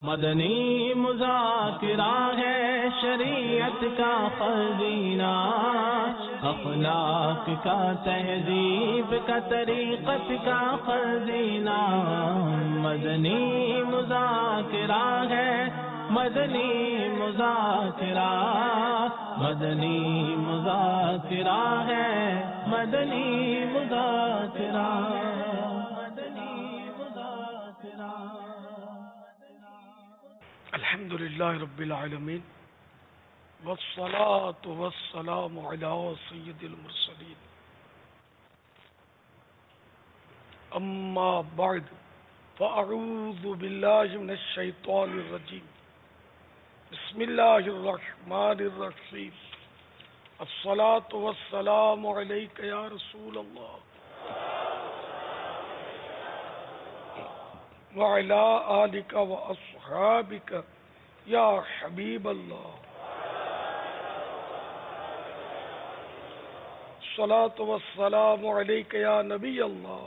مدنی مذاکرہ ہے شریعت کا خزینہ، اخلاق کا تہذیب کا طریقت کا خزینہ۔ مدنی مذاکرہ ہے، مدنی مذاکرہ، مدنی مذاکرہ ہے، مدنی مذاکرہ، مدنی مذاکرہ۔ الحمدللہ رب العالمین والصلاة والسلام علی سید المرسلین، اما بعد فاعوذ باللہ من الشیطان الرجیم، بسم اللہ الرحمن الرحیم، الصلاة والسلام علیک یا رسول اللہ وعلی آلک واصحابک یا حبیب اللہ، الصلاة والسلام علیک یا نبی اللہ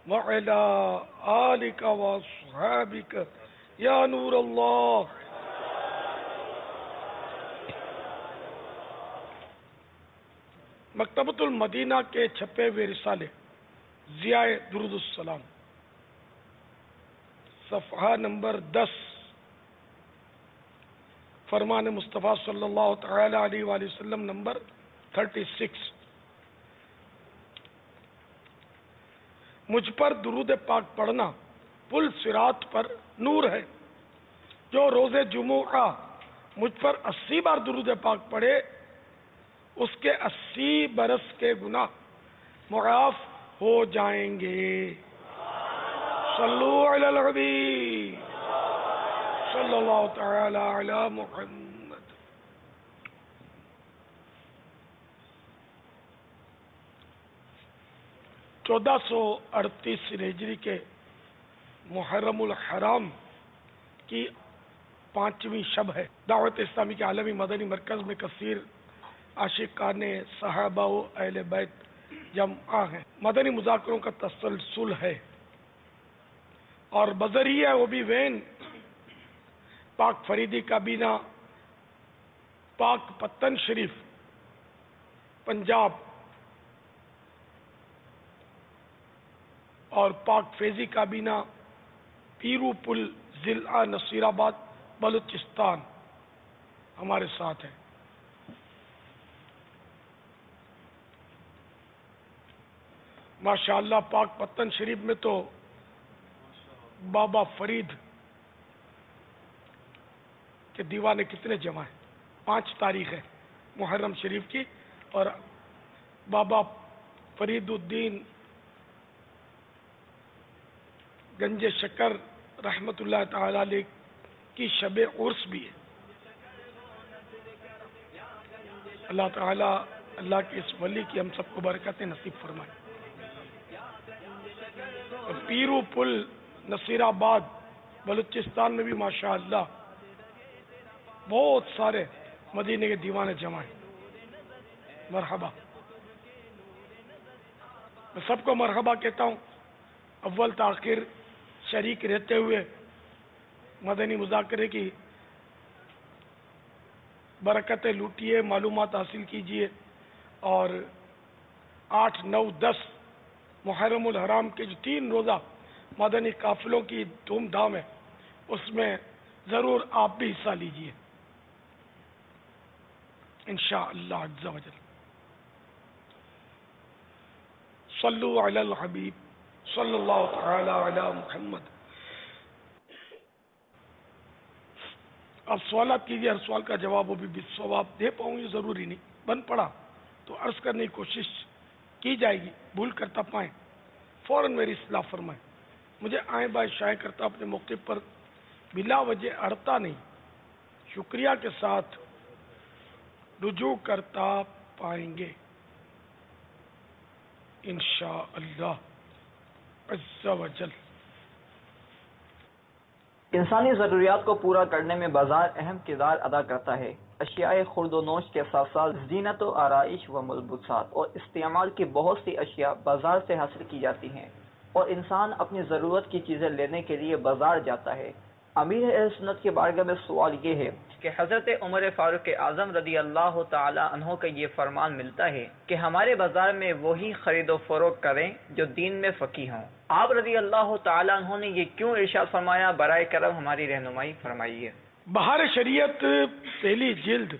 وعلی آلک واصحابک یا نور اللہ۔ مکتبۃ المدینہ کے چھپے ہوئے رسالے ضیاء درود السلام، صفحہ نمبر 10، فرمان مصطفیٰ صلی اللہ تعالی علیہ وآلہ وسلم نمبر 36۔ مجھ پر درود پاک پڑھنا پل صراط پر نور ہے، جو روز جمعہ مجھ پر 80 بار درود پاک پڑھے اس کے 80 برس کے گناہ معاف ہو جائیں گے۔ صلو علی الحبیب صلی اللہ تعالی علی محمد۔ 1438 ہجری کے محرم الحرام کی 5ویں شب ہے۔ دعوت اسلامی کے عالمی مدنی مرکز میں کثیر عاشقان صحابہ و اہل بیت جمع ہیں۔ مدنی مذاکروں کا تسلسل ہے اور بذریعہ وہ بھی وین پاک فریدی کابینہ، پاک پتن شریف پنجاب اور پاک فیضی کابینہ پیرو پل ضلع نصیر آباد بلوچستان ہمارے ساتھ ہیں۔ ماشاءاللہ پاک پتن شریف میں تو بابا فرید کے دیوانے کتنے جمع ہیں۔ 5 تاریخ ہے محرم شریف کی، اور بابا فرید الدین گنج شکر رحمت اللہ تعالی علیہ کی شب عرس بھی ہے۔ اللہ تعالی اللہ کے اس ولی کی ہم سب کو برکتیں نصیب فرمائے۔ پیرو پل نصیر آباد بلوچستان میں بھی ماشاءاللہ بہت سارے مدینے کے دیوانے جمع ہیں۔ مرحبا، میں سب کو مرحبا کہتا ہوں، اول تاخیر شریک رہتے ہوئے مدنی مذاکرے کی برکتیں لوٹیے، معلومات حاصل کیجیے، اور 8، 9، 10 محرم الحرام کے جو 3 روزہ مدنی قافلوں کی دھوم دھام ہے اس میں ضرور آپ بھی حصہ لیجیے انشاءاللہ عز و جل۔ صلو علی الحبیب صلی اللہ تعالی علی محمد۔ آپ سوالات کیجیے، ہر سوال کا جواب وہ بھی بالصواب دے پاؤں یہ ضروری نہیں، بن پڑا تو عرض کرنے کی کوشش کی جائے گی، بھول کرتا پائیں فوراً میری اصلاح فرمائیں۔ مجھے آئیں بائیں شائع کرتا اپنے موقع پر بلا وجہ اڑتا نہیں، شکریہ کے ساتھ رجوع کرتا پائیں گے انشاءاللہ عز و جل۔ انسانی ضروریات کو پورا کرنے میں بازار اہم کردار ادا کرتا ہے۔ اشیاء خورد و نوش کے ساتھ ساتھ زینت و آرائش و ملبوسات اور استعمال کی بہت سی اشیاء بازار سے حاصل کی جاتی ہیں۔ اور انسان اپنی ضرورت کی چیزیں لینے کے لیے بازار جاتا ہے۔ امیر اہل سنت کے بارگاہ میں سوال یہ ہے کہ حضرت عمر فاروق اعظم رضی اللہ تعالی عنہ کا یہ فرمان ملتا ہے کہ ہمارے بازار میں وہی خرید و فروخت کریں جو دین میں فقیہ ہوں۔ آپ رضی اللہ تعالی عنہ نے یہ کیوں ارشاد فرمایا؟ برائے کرم ہماری رہنمائی فرمائیے۔ بہار شریعت پہلی جلد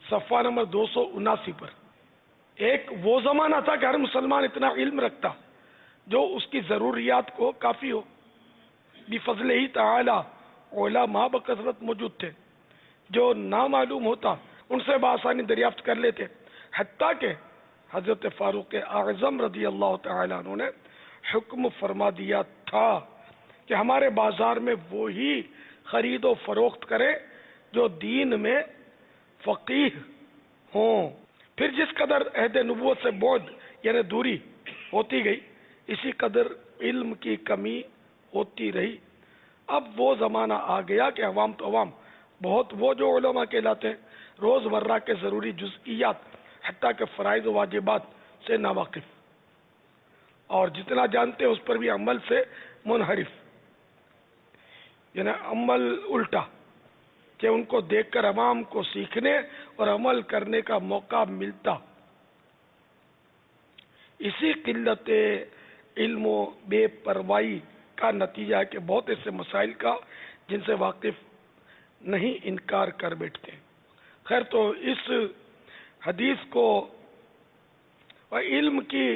صفحہ نمبر 279 پر ایک وہ زمانہ تھا کہ ہر مسلمان اتنا علم رکھتا جو اس کی ضروریات کو کافی ہو۔ بفضل ہی تعالی علماء بکثرت موجود تھے، جو نامعلوم ہوتا ان سے بآسانی دریافت کر لیتے، حتیٰ کہ حضرت فاروق اعظم رضی اللہ تعالی عنہ نے حکم فرما دیا تھا کہ ہمارے بازار میں وہی خرید و فروخت کرے جو دین میں فقیہ ہوں۔ پھر جس قدر عہد نبوت سے بعد یعنی دوری ہوتی گئی، اسی قدر علم کی کمی ہوتی رہی۔ اب وہ زمانہ آ گیا کہ عوام تو عوام، بہت وہ جو علماء کہلاتے ہیں، روز مرہ کے ضروری جزئیات حتیٰ کہ فرائض و واجبات سے ناواقف، اور جتنا جانتے ہیں اس پر بھی عمل سے منحرف، یعنی عمل الٹا، کہ ان کو دیکھ کر عوام کو سیکھنے اور عمل کرنے کا موقع ملتا۔ اسی قلت علم و بے پرواہی کا نتیجہ ہے کہ بہت ایسے مسائل کا جن سے واقف نہیں انکار کر بیٹھتے۔ خیر، تو اس حدیث کو اور علم کی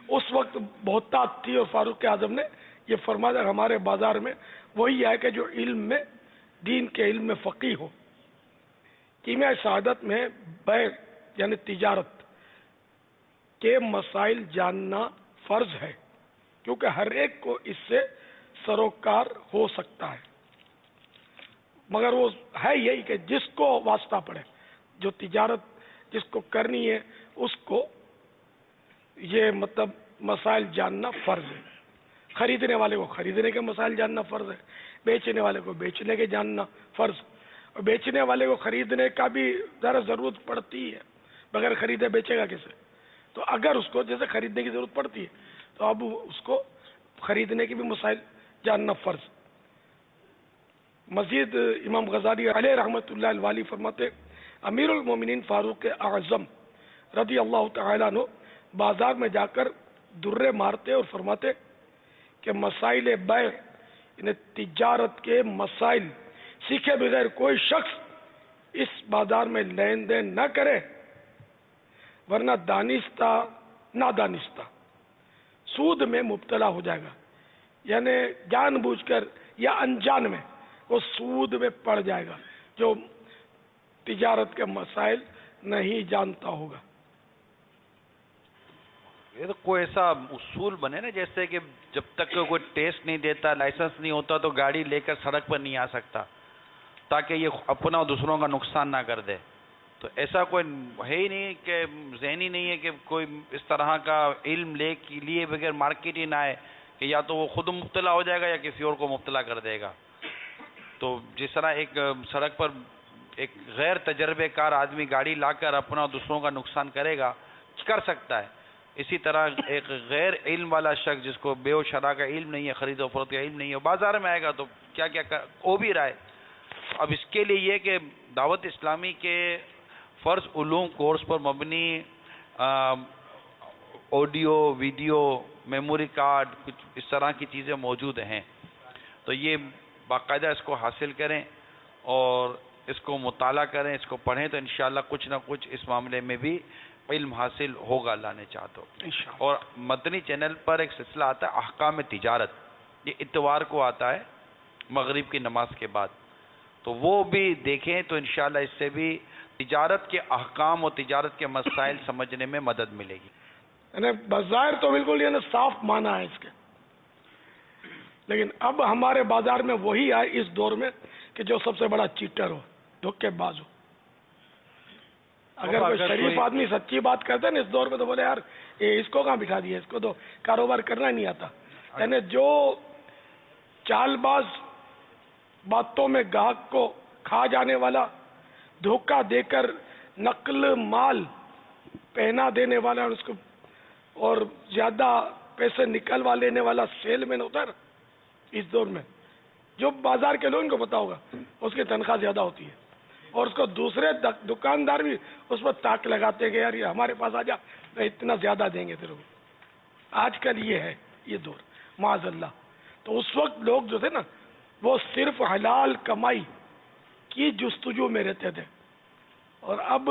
اس وقت بہتات تھی، اور فاروق اعظم نے یہ فرمایا ہمارے بازار میں وہی ہے کہ جو علم میں، دین کے علم میں فقیہ ہو۔ کیمیائے سعادت میں بیع یعنی تجارت کے مسائل جاننا فرض ہے، کیونکہ ہر ایک کو اس سے سروکار ہو سکتا ہے، مگر وہ ہے یہی کہ جس کو واسطہ پڑے، جو تجارت جس کو کرنی ہے اس کو یہ مطلب مسائل جاننا فرض ہے۔ خریدنے والے کو خریدنے کے مسائل جاننا فرض ہے، بیچنے والے کو بیچنے کے جاننا فرض، اور بیچنے والے کو خریدنے کا بھی ذرا ضرورت پڑتی ہے، بغیر خریدے بیچے گا کسے؟ تو اگر اس کو جیسے خریدنے کی ضرورت پڑتی ہے تو اب اس کو خریدنے کے بھی مسائل جاننا فرض۔ مزید امام غزالی علیہ رحمۃ اللہ الوالی فرماتے، امیر المومنین فاروق اعظم رضی اللہ تعالی عنہ بازار میں جا کر درے مارتے اور فرماتے کہ مسائل بیع یعنی تجارت کے مسائل سیکھے بغیر کوئی شخص اس بازار میں لین دین نہ کرے، ورنہ دانستہ نادانستہ سود میں مبتلا ہو جائے گا، یعنی جان بوجھ کر یا انجان میں وہ سود میں پڑ جائے گا جو تجارت کے مسائل نہیں جانتا ہوگا۔ یہ تو کوئی ایسا اصول بنے نا، جیسے کہ جب تک کوئی ٹیسٹ نہیں دیتا، لائسنس نہیں ہوتا، تو گاڑی لے کر سڑک پر نہیں آ سکتا، تاکہ یہ اپنا اور دوسروں کا نقصان نہ کر دے۔ تو ایسا کوئی ہے ہی نہیں کہ ذہنی نہیں ہے کہ کوئی اس طرح کا علم لیے بغیر مارکیٹ ہی نہ آئے، کہ یا تو وہ خود مبتلا ہو جائے گا یا کسی اور کو مبتلا کر دے گا۔ تو جس طرح ایک سڑک پر ایک غیر تجربے کار آدمی گاڑی لا کر اپنا اور دوسروں کا نقصان کرے گا، کر سکتا ہے، اسی طرح ایک غیر علم والا شخص جس کو بے و شرع کا علم نہیں ہے، خرید و فروخت کا علم نہیں ہے، بازار میں آئے گا تو کیا کیا ہو بھی رہا ہے۔ اب اس کے لیے یہ کہ دعوت اسلامی کے فرض علوم کورس پر مبنی آڈیو، ویڈیو، میموری کارڈ، کچھ اس طرح کی چیزیں موجود ہیں، تو یہ باقاعدہ اس کو حاصل کریں اور اس کو مطالعہ کریں، اس کو پڑھیں، تو انشاءاللہ کچھ نہ کچھ اس معاملے میں بھی علم حاصل ہوگا اللہ نے چاہا تو۔ اور مدنی چینل پر ایک سلسلہ آتا ہے احکام تجارت، یہ اتوار کو آتا ہے مغرب کی نماز کے بعد، تو وہ بھی دیکھیں تو انشاءاللہ اس سے بھی تجارت کے احکام اور تجارت کے مسائل سمجھنے میں مدد ملے گی۔ یعنی بظاہر تو بالکل یعنی صاف معنی ہے اس کے، لیکن اب ہمارے بازار میں وہی آئے اس دور میں کہ جو سب سے بڑا چیٹر ہو، دھوکے باز ہو۔ اگر کوئی شریف آدمی سچی بات کرتا ہے نا اس دور میں تو بولے یار یہ اس کو کہاں بٹھا دیا، اس کو تو کاروبار کرنا ہی نہیں آتا۔ یعنی جو چال باز، باتوں میں گاہک کو کھا جانے والا، دھوکہ دے کر نقل مال پہنا دینے والا، اس کو اور زیادہ پیسے نکلوا لینے والا سیل مین ہوتا ہے نا اس دور میں، جو بازار کے لوگوں کو پتا ہوگا، اس کی تنخواہ زیادہ ہوتی ہے، اور اس کو دوسرے دکاندار بھی اس پر تاک لگاتے ہیں کہ یار یہ ہمارے پاس آ جا، تو اتنا زیادہ دیں گے تیرے کو. آج کل یہ ہے یہ دور معاذ اللہ. تو اس وقت لوگ جو تھے نا وہ صرف حلال کمائی کی جستجو میں رہتے تھے، اور اب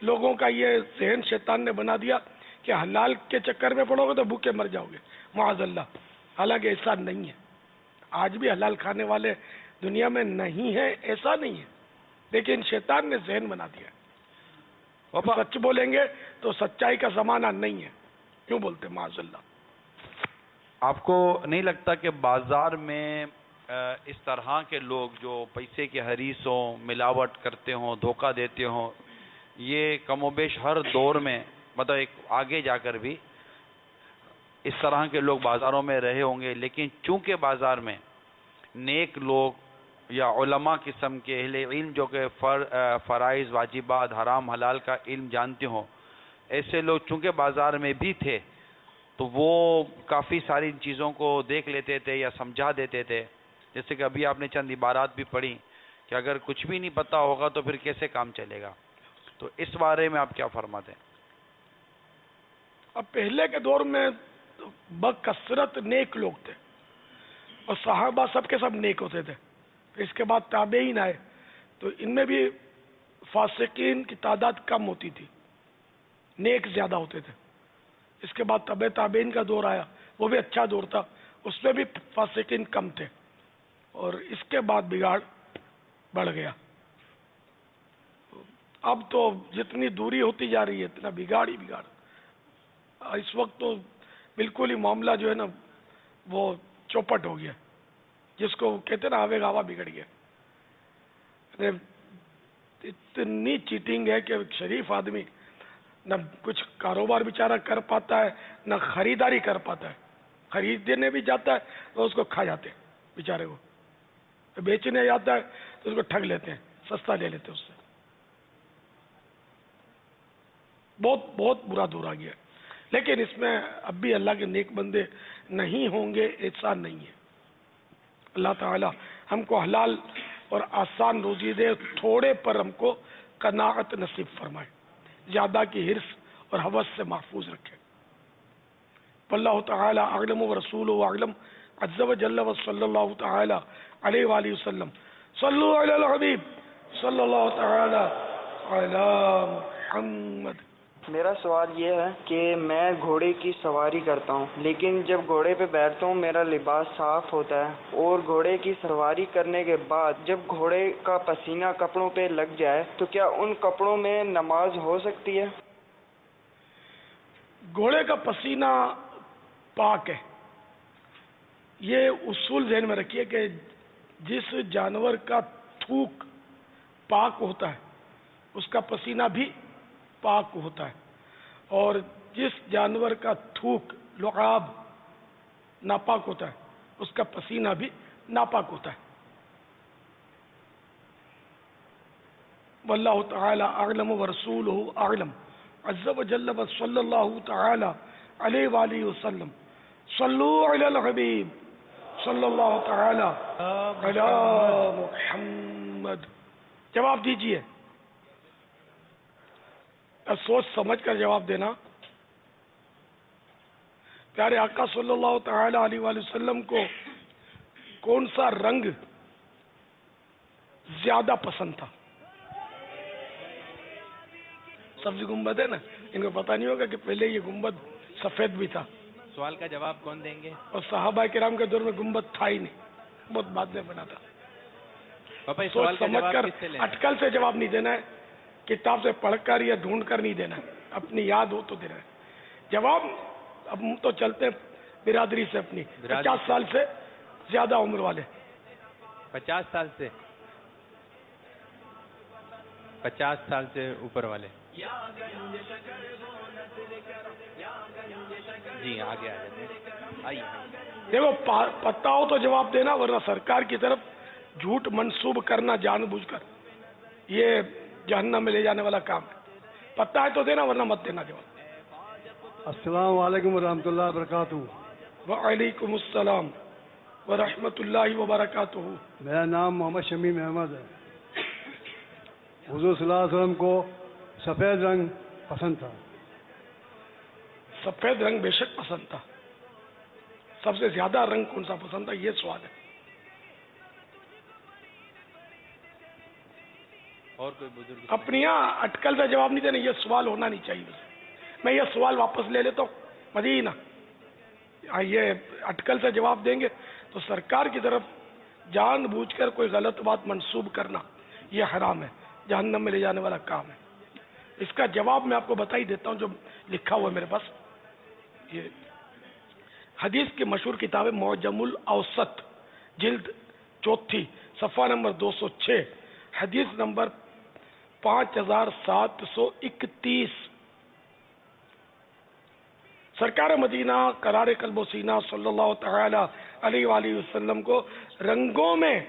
لوگوں کا یہ ذہن شیطان نے بنا دیا کہ حلال کے چکر میں پڑو گے تو بھوکے مر جاؤ گے معاذ اللہ. حالانکہ ایسا نہیں ہے. آج بھی حلال کھانے والے دنیا میں نہیں ہیں، ایسا نہیں ہے، لیکن شیطان نے ذہن بنا دیا ہے. سچ بولیں گے تو سچائی کا زمانہ نہیں ہے، کیوں بولتے معاذ اللہ. آپ کو نہیں لگتا کہ بازار میں اس طرح کے لوگ جو پیسے کے حریص ہوں، ملاوٹ کرتے ہوں، دھوکہ دیتے ہوں، یہ کم و بیش ہر دور میں مطلب ایک آگے جا کر بھی اس طرح کے لوگ بازاروں میں رہے ہوں گے، لیکن چونکہ بازار میں نیک لوگ یا علماء قسم کے اہل علم جو کہ فرائض واجبات حرام حلال کا علم جانتے ہوں، ایسے لوگ چونکہ بازار میں بھی تھے تو وہ کافی ساری چیزوں کو دیکھ لیتے تھے یا سمجھا دیتے تھے. جیسے کہ ابھی آپ نے چند عبارات بھی پڑھی کہ اگر کچھ بھی نہیں پتا ہوگا تو پھر کیسے کام چلے گا. تو اس بارے میں آپ کیا فرماتے ہیں؟ اب پہلے کے دور میں بکثرت نیک لوگ تھے، اور صحابہ سب کے سب نیک ہوتے تھے. پھر اس کے بعد تابعین آئے تو ان میں بھی فاسقین کی تعداد کم ہوتی تھی، نیک زیادہ ہوتے تھے. اس کے بعد تابعین کا دور آیا، وہ بھی اچھا دور تھا، اس میں بھی فاسقین کم تھے، اور اس کے بعد بگاڑ بڑھ گیا. اب تو جتنی دوری ہوتی جا رہی ہے اتنا بگاڑ ہی بگاڑ. اس وقت تو بالکل ہی معاملہ جو ہے نا وہ چوپٹ ہو گیا، جس کو کہتے ہیں نا آوے گاوا بگڑ گیا. اتنی چیٹنگ ہے کہ شریف آدمی نہ کچھ کاروبار بیچارہ کر پاتا ہے، نہ خریداری کر پاتا ہے. خریدنے بھی جاتا ہے تو اس کو کھا جاتے ہیں بیچارے کو، بیچنے جاتا ہے تو اس کو ٹھگ لیتے ہیں، سستا لے لیتے ہیں اس سے. بہت بہت برا دور آ گیا. لیکن اس میں اب بھی اللہ کے نیک بندے نہیں ہوں گے ایسا نہیں ہے. اللہ تعالی ہم کو حلال اور آسان روزی دے، تھوڑے پر ہم کو قناعت نصیب فرمائے، زیادہ کی حرص اور ہوس سے محفوظ رکھے. واللہ تعالی اعلم ورسولہ اعلم عز وجل وصلی اللہ تعالی علیہ وآلہ وسلم. صلو علی الحبیب صلی اللہ تعالی علی محمد. میرا سوال یہ ہے کہ میں گھوڑے کی سواری کرتا ہوں، لیکن جب گھوڑے پہ بیٹھتا ہوں میرا لباس صاف ہوتا ہے، اور گھوڑے کی سواری کرنے کے بعد جب گھوڑے کا پسینہ کپڑوں پہ لگ جائے تو کیا ان کپڑوں میں نماز ہو سکتی ہے؟ گھوڑے کا پسینہ پاک ہے. یہ اصول ذہن میں رکھیے کہ جس جانور کا تھوک پاک ہوتا ہے اس کا پسینہ بھی پاک ہوتا ہے، اور جس جانور کا تھوک لعاب ناپاک ہوتا ہے اس کا پسینہ بھی ناپاک ہوتا ہے. واللہ تعالی اعلم ورسولہ اعلم عز وجل صلی اللہ تعالی علیہ وآلہ وسلم. صلو علی الحبیب صلی اللہ تعالی علی محمد. جواب دیجئے، سوچ سمجھ کر جواب دینا. پیارے آقا صلی اللہ تعالی علیہ وآلہ وسلم کو کون سا رنگ زیادہ پسند تھا؟ سبز گنبد ہے نا، ان کو پتہ نہیں ہوگا کہ پہلے یہ گنبد سفید بھی تھا. سوال کا جواب کون دیں گے؟ اور صحابہ کرام کے دور میں گنبد تھا ہی نہیں، بہت بعد میں بنا تھا. پاپا اس سوچ سوال کا سمجھ جواب کر کس سے لینا ہے؟ اٹکل سے جواب نہیں دینا ہے، کتاب سے پڑھ کر یا ڈھونڈ کر نہیں دینا ہے، اپنی یاد ہو تو دینا ہے جواب. اب ہم تو چلتے برادری سے، اپنی 50 سال سے زیادہ عمر والے. 50 سال سے 50 سال سے اوپر والے. جی آگے آ جاتے ہیں، آئیے. دیکھو پتہ ہو تو جواب دینا، ورنہ سرکار کی طرف جھوٹ منسوب کرنا جان بوجھ کر یہ جہنم میں لے جانے والا کام ہے. پتہ ہے تو دینا ورنہ مت دینا جواب. السلام علیکم ورحمۃ اللہ وبرکاتہ. وعلیکم السلام ورحمۃ اللہ وبرکاتہ. میرا نام محمد شمیم احمد ہے. حضور صلی اللہ علیہ وسلم کو سفید رنگ پسند تھا. سفید رنگ بے شک پسند تھا. سب سے زیادہ رنگ کون سا پسند تھا، یہ سوال ہے. اور کوئی بزرگ؟ اپنی یہاں اٹکل پہ جواب نہیں دینا، یہ سوال ہونا نہیں چاہیے. میں یہ سوال واپس لے لیتا ہوں. مدینہ یہ اٹکل سے جواب دیں گے تو سرکار کی طرف جان بوجھ کر کوئی غلط بات منسوب کرنا یہ حرام ہے، جہنم میں لے جانے والا کام ہے. اس کا جواب میں آپ کو بتا ہی دیتا ہوں جو لکھا ہوا ہے میرے پاس. یہ حدیث کی مشہور کتاب ہے معجم الاوسط، جلد 4 صفحہ نمبر 206، حدیث نمبر 5731. سرکار مدینہ قرار قلب و سینہ صلی اللہ تعالی علیہ وآلہ وسلم کو رنگوں میں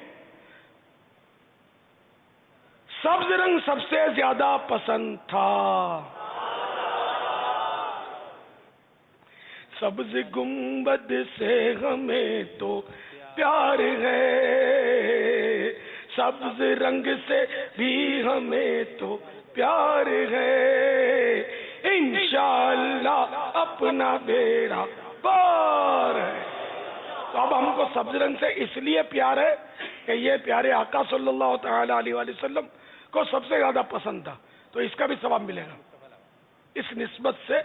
سبز رنگ سب سے زیادہ پسند تھا. سبز گنبد سے ہمیں تو پیار ہے، سبز رنگ سے بھی ہمیں تو پیار ہے، انشاءاللہ اپنا بیڑا پار ہے. تو اب ہم کو سبز رنگ سے اس لیے پیار ہے کہ یہ پیارے آقا صلی اللہ تعالی علیہ وآلہ وسلم کو سب سے زیادہ پسند تھا، تو اس کا بھی ثواب ملے گا اس نسبت سے.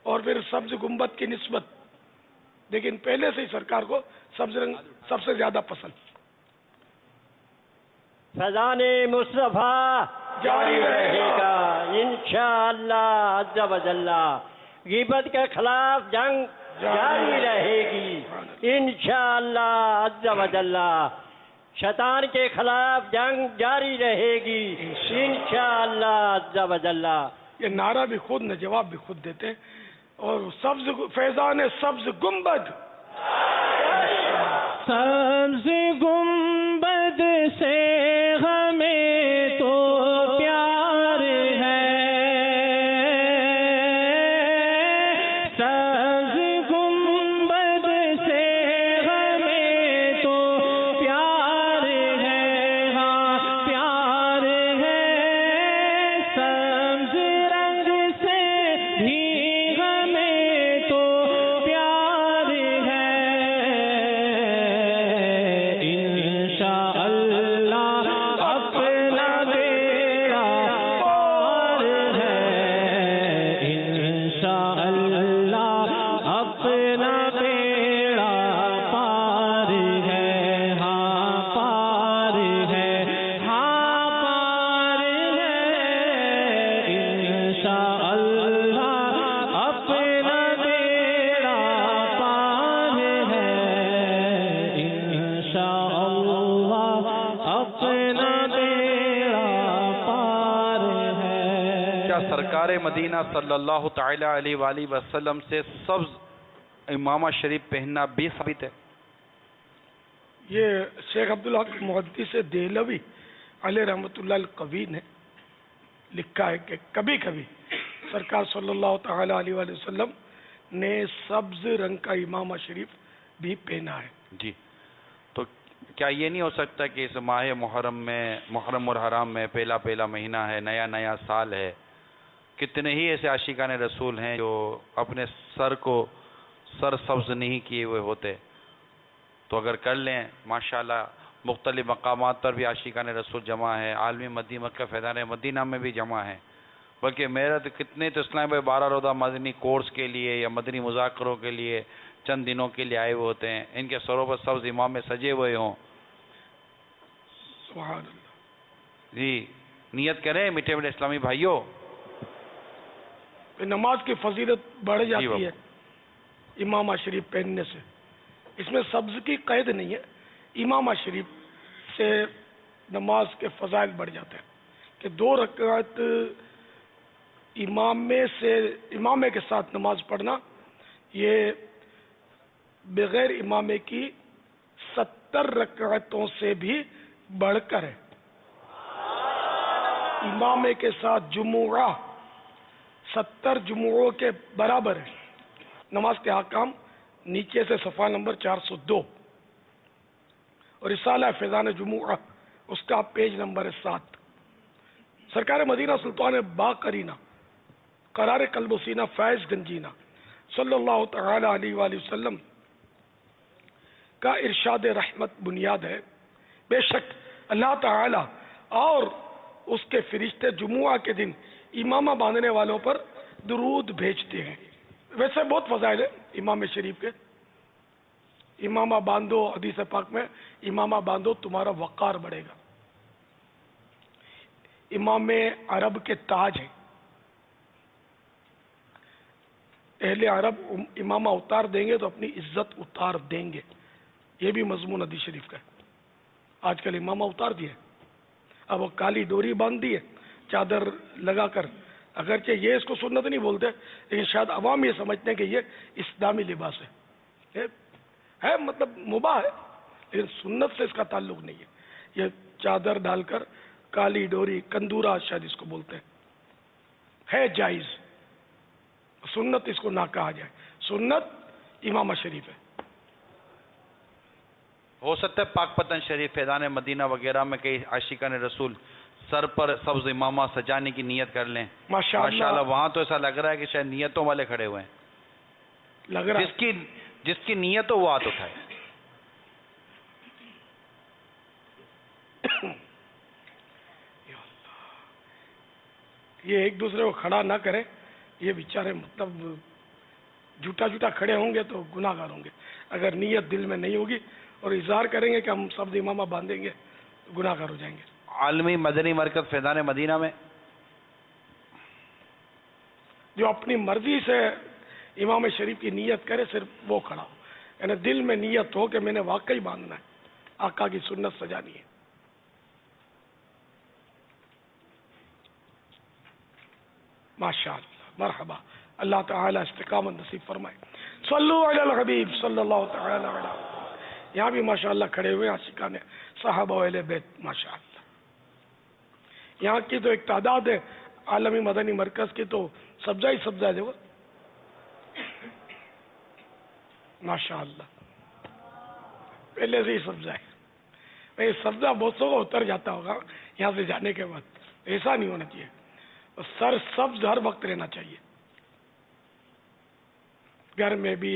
اور پھر سبز گنبد کی نسبت، لیکن پہلے سے ہی سرکار کو سبز رنگ سب سے زیادہ پسند. فیضان مصطفیٰ جاری رہے گا انشاءاللہ عز و جل. غیبت کے خلاف جنگ جاری رہے گی انشاءاللہ عز و جل. شیطان کے خلاف جنگ جاری رہے گی انشاءاللہ عز و جل. یہ نعرہ بھی خود نے جواب بھی خود دیتے ہیں. اور سبز فیضان سبز گنبد، سبز گنبد سے ہمیں تو پیار ہے، سبز گنبد سے ہمیں تو پیار ہے، ہاں پیار ہے، سبز رنگ سے بھی ہمیں تو پیار ہے، سرکار مدینہ صلی اللہ تعالی علیہ وآلہ وسلم سے سبز امامہ شریف پہننا بھی ثابت ہے؟ یہ شیخ عبدالحق محدث دہلوی علیہ رحمۃ اللہ القوی نے لکھا ہے کہ کبھی کبھی سرکار صلی اللہ تعالی علیہ وآلہ وسلم نے سبز رنگ کا امامہ شریف بھی پہنا ہے. جی، تو کیا یہ نہیں ہو سکتا کہ اس ماہ محرم میں، محرم الحرام میں، پہلا پہلا مہینہ ہے، نیا نیا سال ہے، کتنے ہی ایسے عاشقان رسول ہیں جو اپنے سر کو سر سبز نہیں کیے ہوئے ہوتے، تو اگر کر لیں ماشاءاللہ مختلف مقامات پر بھی عاشقان رسول جمع ہے، عالمی مدی مکہ فیضان مدینہ میں بھی جمع ہے، بلکہ میرا تو کتنے تو اسلام بھائی 12 روزہ مدنی کورس کے لیے یا مدنی مذاکروں کے لیے چند دنوں کے لیے آئے ہوئے ہوتے ہیں، ان کے سروں پر سبز امام میں سجے ہوئے ہوں. سبحان اللہ. جی نیت کریں میٹھے میٹھے اسلامی بھائیوں. نماز کی فضیلت بڑھ جاتی ہے امامہ شریف پہننے سے. اس میں سبز کی قید نہیں ہے، امامہ شریف سے نماز کے فضائل بڑھ جاتے ہیں کہ 2 رکعت امامے کے ساتھ نماز پڑھنا یہ بغیر امامے کی 70 رکعتوں سے بھی بڑھ کر ہے. امامے کے ساتھ جمعہ 70 جمعوں کے برابر ہے. نماز کے احکام نیچے سے صفحہ نمبر 402 اور رسالہ فیضان جمعہ اس کا پیج نمبر 7. سرکار مدینہ سلطان با کرینہ قرار قلب و سینہ فیض گنجینہ صلی اللہ تعالی علیہ وآلہ وسلم کا ارشاد رحمت بنیاد ہے. بے شک اللہ تعالی اور اس کے فرشتے جمعہ کے دن امامہ باندھنے والوں پر درود بھیجتے ہیں. ویسے بہت فضائل ہے امام شریف کے. امامہ باندھو، حدیث پاک میں امامہ باندھو تمہارا وقار بڑھے گا. امام عرب کے تاج ہیں. اہل عرب امامہ اتار دیں گے تو اپنی عزت اتار دیں گے. یہ بھی مضمون حدیث شریف کا ہے. آج کل امامہ اتار دیے، اب وہ کالی ڈوری باندھ دی ہے چادر لگا کر. اگرچہ یہ اس کو سنت نہیں بولتے، لیکن شاید عوام یہ سمجھتے ہیں کہ یہ اسلامی لباس ہے مطلب مباح ہے، لیکن سنت سے اس کا تعلق نہیں ہے. یہ چادر ڈال کر کالی ڈوری کندورا شاید اس کو بولتے ہیں، ہے جائز. سنت اس کو نہ کہا جائے. سنت امامہ شریف ہے. ہو سکتا ہے پاک پتن شریف، فیضان مدینہ وغیرہ میں کئی عاشقان رسول سر پر سبز امامہ سجانے کی نیت کر لیں. ماشاءاللہ وہاں تو ایسا لگ رہا ہے کہ شاید نیتوں والے کھڑے ہوئے ہیں. لگ رہا جس کی نیت ہو وہ ہاتھ اٹھائے. یہ ایک دوسرے کو کھڑا نہ کریں. یہ بیچارے مطلب جھوٹا کھڑے ہوں گے تو گناہ گار ہوں گے. اگر نیت دل میں نہیں ہوگی اور اظہار کریں گے کہ ہم سبز امامہ باندھیں گے تو گناہ گار ہو جائیں گے. عالمی مدنی مرکز فیضان مدینہ میں جو اپنی مرضی سے امام شریف کی نیت کرے صرف وہ کھڑا ہو، یعنی دل میں نیت ہو کہ میں نے واقعی باندھنا ہے، آقا کی سنت سجانی ہے. ماشاءاللہ مرحبا. اللہ تعالی استقامت نصیب فرمائے. صلو علی الحبیب صلی اللہ تعالی علیہ. یہاں بھی ماشاءاللہ کھڑے ہوئے عاشقان صحابہ و اہل بیت. ماشاءاللہ یہاں کی تو ایک تعداد ہے عالمی مدنی مرکز کی تو سبزہ ہی سبزہ ہے. دیکھو ماشاءاللہ پہلے سے ہی سبزہ ہے. سبزہ بہت سو کو اتر جاتا ہوگا یہاں سے جانے کے بعد. ایسا نہیں ہونا چاہیے. سر سبز ہر وقت رہنا چاہیے. گھر میں بھی،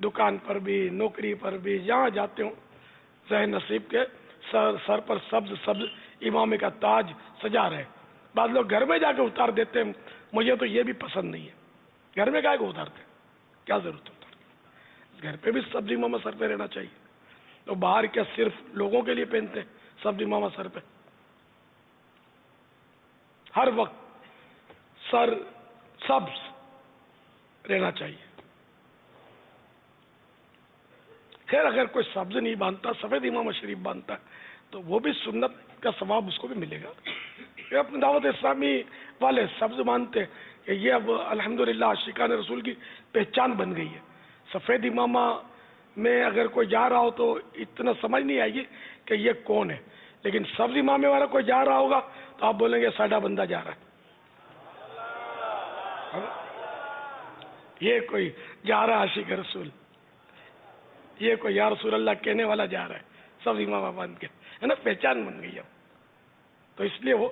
دکان پر بھی، نوکری پر بھی، جہاں جاتے ہوں ذہن نصیب کے سر پر سبز امامے کا تاج سجا رہے. بعض لوگ گھر میں جا کے اتار دیتے ہیں. مجھے تو یہ بھی پسند نہیں ہے. گھر میں کیا کو اتارتے، کیا ضرورت ہے اتارتے. گھر پہ بھی سبز امامہ سر پہ رہنا چاہیے. تو باہر کیا صرف لوگوں کے لیے پہنتے ہیں سبز امامہ سر پہ؟ ہر وقت سر سبز رہنا چاہیے. خیر اگر کوئی سبز نہیں باندھتا، سفید امامہ شریف باندھتا تو وہ بھی سنت کا ثواب اس کو بھی ملے گا. یہ اپنی دعوت اسلامی والے سبز مانتے کہ یہ اب الحمدللہ عاشقان رسول کی پہچان بن گئی ہے. سفید امامہ میں اگر کوئی جا رہا ہو تو اتنا سمجھ نہیں آئے گی کہ یہ کون ہے، لیکن سبز امامے والا کوئی جا رہا ہوگا تو آپ بولیں گے ساڈا بندہ جا رہا ہے. یہ کوئی جا رہا عاشق رسول، یہ کوئی یا رسول اللہ کہنے والا جا رہا ہے سبز امامہ باندھ کے، ہے نا. پہچان بن گئی اب. تو اس لیے وہ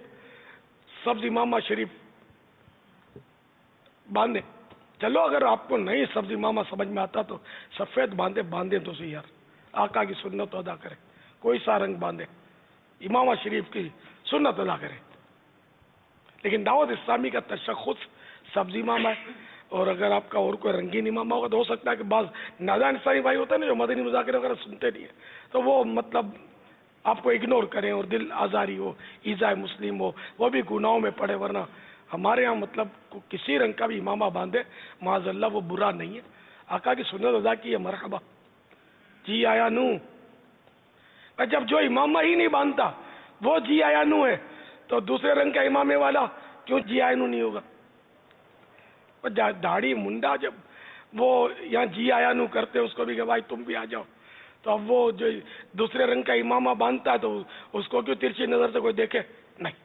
سبز امامہ شریف باندھے. چلو اگر آپ کو نہیں سبز امامہ سمجھ میں آتا تو سفید باندھے تو صحیح یار. آقا کی سنت ادا کرے، کوئی سا رنگ باندھے، امامہ شریف کی سنت ادا کرے. لیکن دعوت اسلامی کا تشخص سبز امامہ ہے. اور اگر آپ کا اور کوئی رنگین امامہ ہوگا تو ہو سکتا ہے کہ بعض نادان اسلامی بھائی ہوتے ہیں نا جو مدنی مذاکرے وغیرہ سنتے نہیں ہیں، تو وہ مطلب آپ کو اگنور کریں اور دل آزاری ہو، ایذاء مسلم ہو، وہ بھی گناہوں میں پڑے. ورنہ ہمارے ہاں مطلب کسی رنگ کا بھی امامہ باندھے معاذ اللہ وہ برا نہیں ہے. آقا کی سنت ادا کی ہے. مرحبا جی آیا نو. جب جو امامہ ہی نہیں باندھتا وہ جی آیا نو ہے تو دوسرے رنگ کا امامے والا کیوں جی آیا نو نہیں ہوگا؟ داڑھی منڈا جب وہ یہاں جی آیا نو کرتے اس کو بھی کہ بھائی تم بھی آ جاؤ، تو اب وہ جو دوسرے رنگ کا امامہ باندھتا ہے تو اس کو کیوں ترچھی نظر سے کوئی دیکھے؟ نہیں.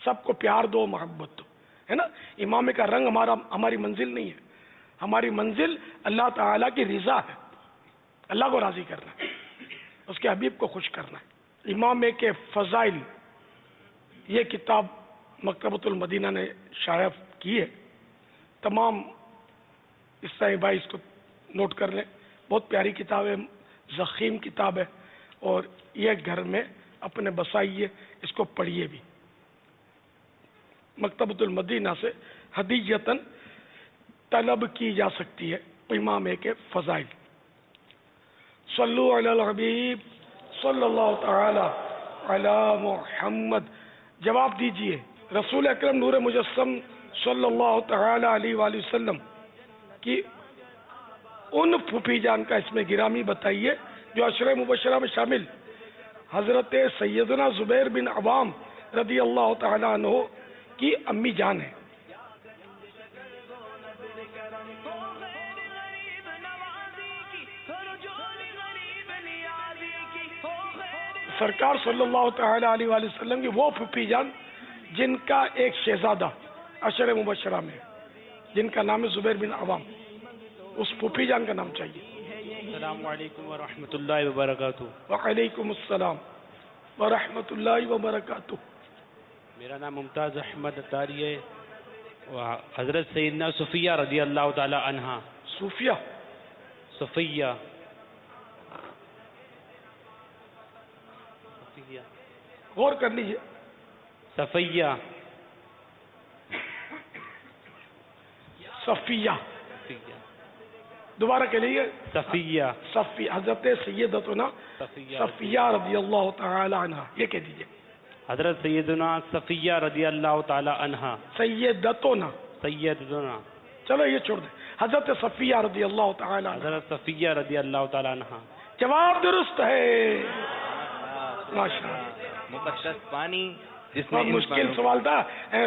سب کو پیار دو، محبت دو، ہے نا. امامے کا رنگ ہماری منزل نہیں ہے. ہماری منزل اللہ تعالیٰ کی رضا ہے، اللہ کو راضی کرنا ہے، اس کے حبیب کو خوش کرنا ہے۔ امام کے فضائل، یہ کتاب مکتبۃ المدینہ نے شائع کی ہے، تمام اسلامی بھائی اس کو نوٹ کر لیں، بہت پیاری کتاب ہے، ضخیم کتاب ہے، اور یہ گھر میں اپنے بسائیے، اس کو پڑھیے بھی۔ مکتبۃ المدینہ سے ہدیۃً طلب کی جا سکتی ہے امام کے فضائل۔ صلو علی الحبیب صلی اللہ تعالی علی محمد، جواب دیجئے رسول اکرم نور مجسم صلی اللہ تعالی علیہ وآلہ وسلم کی ان پھوپھی جان کا اس میں گرامی بتائیے جو عشرہ مبشرہ میں شامل حضرت سیدنا زبیر بن عوام رضی اللہ تعالی عنہ کی امی جان ہے۔ سرکار صلی اللہ تعالی علیہ وآلہ وسلم کی وہ پھوپھی جان جن کا ایک شہزادہ عشرہ مبشرہ میں ہے، جن کا نام ہے زبیر بن عوام، اس پھوپھی جان کا نام چاہیے۔ السلام علیکم ورحمۃ اللہ وبرکاتہ۔ وعلیکم السلام ورحمۃ اللہ وبرکاتہ۔ میرا نام ممتاز احمد اتاری ہے، حضرت سیدنا صفیہ رضی اللہ تعالی عنہا۔ صوفیہ، صفیہ غور کر لیجئے، صفیہ صفیہ، دوبارہ کہہ لیجئے، صفیہ صفیہ، حضرت سیدتنا صفیہ رضی اللہ تعالی عنہ، یہ کہہ دیجئے، حضرت سیدنا صفیہ رضی اللہ تعالی عنہا۔ سیدتنا، سیدنا، چلو یہ چھوڑ دیں، حضرت صفیہ رضی اللہ تعالی عنہ۔ حضرت صفیہ رضی اللہ تعالی عنہا۔ جواب درست ہے، ماشاءاللہ۔ مقدس پانی جس بہت میں مشکل سوال تھا،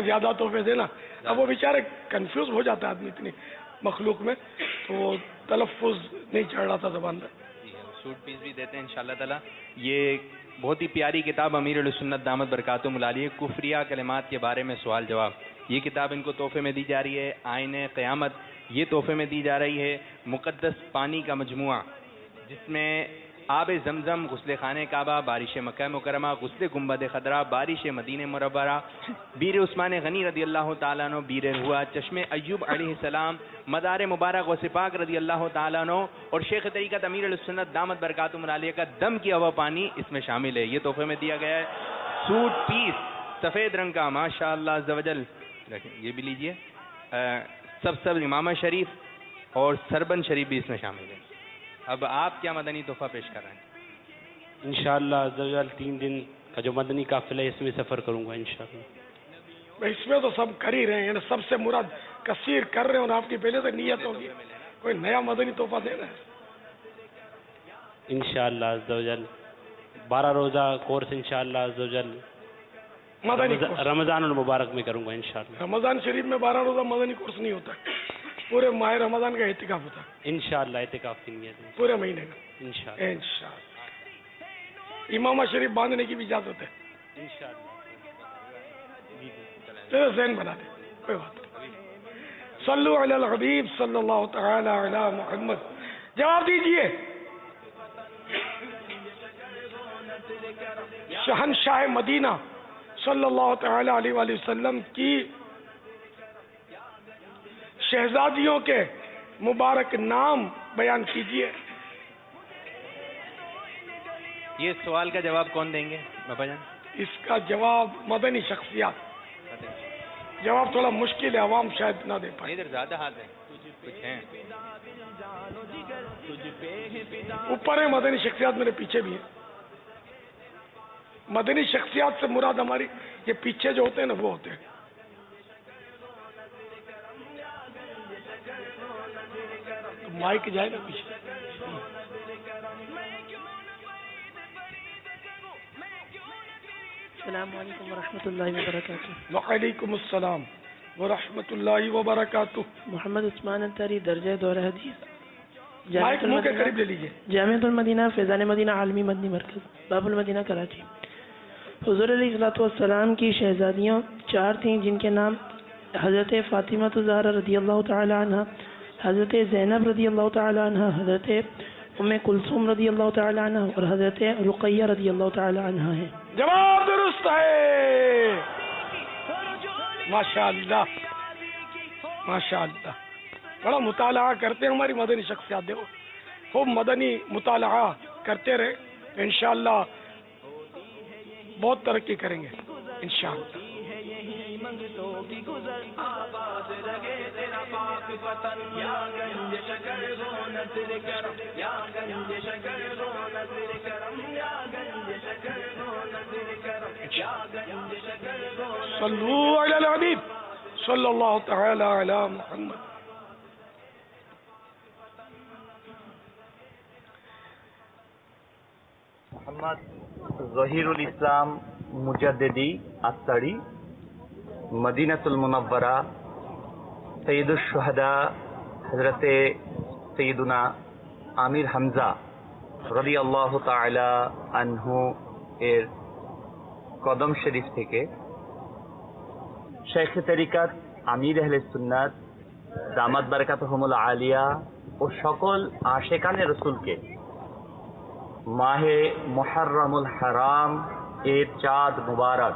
زیادہ تحفے دینا، اب وہ بیچارے کنفیوز ہو جاتا ہے آدمی اتنی مخلوق میں، تو وہ تلفظ نہیں چڑھ رہا تھا زبان پہ۔ سوٹ پیس بھی دیتے ہیں انشاءاللہ تعالی۔ یہ بہت ہی پیاری کتاب امیر السنت دامت برکاتہم العالیہ، کفریہ کلمات کے بارے میں سوال جواب، یہ کتاب ان کو تحفے میں دی جا رہی ہے۔ آئین قیامت یہ تحفے میں دی جا رہی ہے۔ مقدس پانی کا مجموعہ جس میں آب زمزم، غسل خانہ کعبہ، بارش مکہ مکرمہ، غسل گنبد خضرا، بارش مدینہ منورہ، بیر عثمان غنی رضی اللہ تعالیٰ عنہ، بیر ہوا، چشم ایوب علیہ السلام، مدار مبارک غوث پاک رضی اللہ تعالیٰ عنہ، اور شیخ طریقت امیر السنت دامت برکاتہم العالیہ کا دم کی ہوا پانی اس میں شامل ہے۔ یہ تحفے میں دیا گیا ہے۔ سوٹ پیس سفید رنگ کا ماشاءاللہ عز و جل، یہ بھی لیجئے۔ سب امامہ شریف اور سربن شریف بھی اس میں شامل ہے۔ اب آپ کیا مدنی تحفہ پیش کر رہے ہیں؟ انشاءاللہ عز و جل 3 دن کا جو مدنی قافلہ ہے اس میں سفر کروں گا انشاءاللہ۔ اس میں تو سب کر ہی رہے ہیں، سب سے مراد کثیر کر رہے ہیں، اور آپ کی پہلے سے نیت ہوگی کوئی نیا مدنی تحفہ دینا ہے۔ انشاءاللہ عز و جل 12 روزہ کورس انشاءاللہ عز و جل مدنی کورس رمضان المبارک میں کروں گا انشاءاللہ۔ رمضان شریف میں 12 روزہ مدنی کورس نہیں ہوتا، پورے ماہ رمضان کا اعتکاف ہوتا ہے، انشاءاللہ اعتکاف کی نیت ہے پورے مہینے کا انشاءاللہ۔ انشاءاللہ۔ امامہ شریف باندھنے کی بھی اجازت ہے، انشاءاللہ۔ چلو ذہن بنا دیں، کوئی بات نہیں۔ صلو علی الحبیب صلی اللہ تعالی علی محمد، جواب دیجئے۔ شہنشاہ مدینہ صلی اللہ تعالی علیہ وآلہ وسلم کی شہزادیوں کے مبارک نام بیان کیجئے۔ یہ سوال کا جواب کون دیں گے بابا جان؟ اس کا جواب مدنی شخصیات۔ جواب تھوڑا مشکل ہے، عوام شاید نہ دے پائے، ادھر زیادہ ہاتھ ہے، کچھ ہیں؟ اوپر ہے مدنی شخصیات، میرے پیچھے بھی ہیں۔ مدنی شخصیات سے مراد ہماری یہ پیچھے جو ہوتے ہیں نا وہ ہوتے ہیں۔ مائک جائے نا پیچھے۔ السلام علیکم ورحمۃ اللہ وبرکاتہ۔ وعلیکم السلام ورحمۃ اللہ وبرکاتہ۔ محمد عثمان انصاری، درجہ دورہ حدیث، مائک منہ کے قریب لے لیجیے۔ جامعۃ المدینہ فیضان مدینہ عالمی مدنی مرکز، باب المدینہ کراچی۔ حضور علیہ السلام کی شہزادیاں 4 تھیں جن کے نام حضرت فاطمہ الزہرا رضی اللہ تعالی عنہ، حضرت زینب رضی اللہ تعالی عنہ، حضرت ام کلثوم رضی اللہ تعالی عنہ اور حضرت رقیہ رضی اللہ تعالی عنہ ہے؟ جواب درست ہے، ماشاء اللہ ماشاء اللہ. بڑا مطالعہ کرتے ہیں ہماری مدنی شخصیات، دیکھو خوب مدنی مطالعہ کرتے رہے، انشاءاللہ بہت ترقی کریں گے انشاءاللہ. صلو علی الحبیب صلی اللہ تعالی علی محمد. محمد ظہیر الاسلام مجددی السری، مدینۃ المنورہ، سید الشہداء حضرت سیدنا আমির হামজা রাদিয়াল্লাহু তাআলা আনহু এর কদম শরীফ থেকে শেখ তরিকাত আমির আহলে সুন্নাত দামাত বারাকাতুহুমুল আলিয়া ও সকল আশিকানে রাসূলকে মাহে মুহররমুল হারাম এর চাঁদ মুবারক।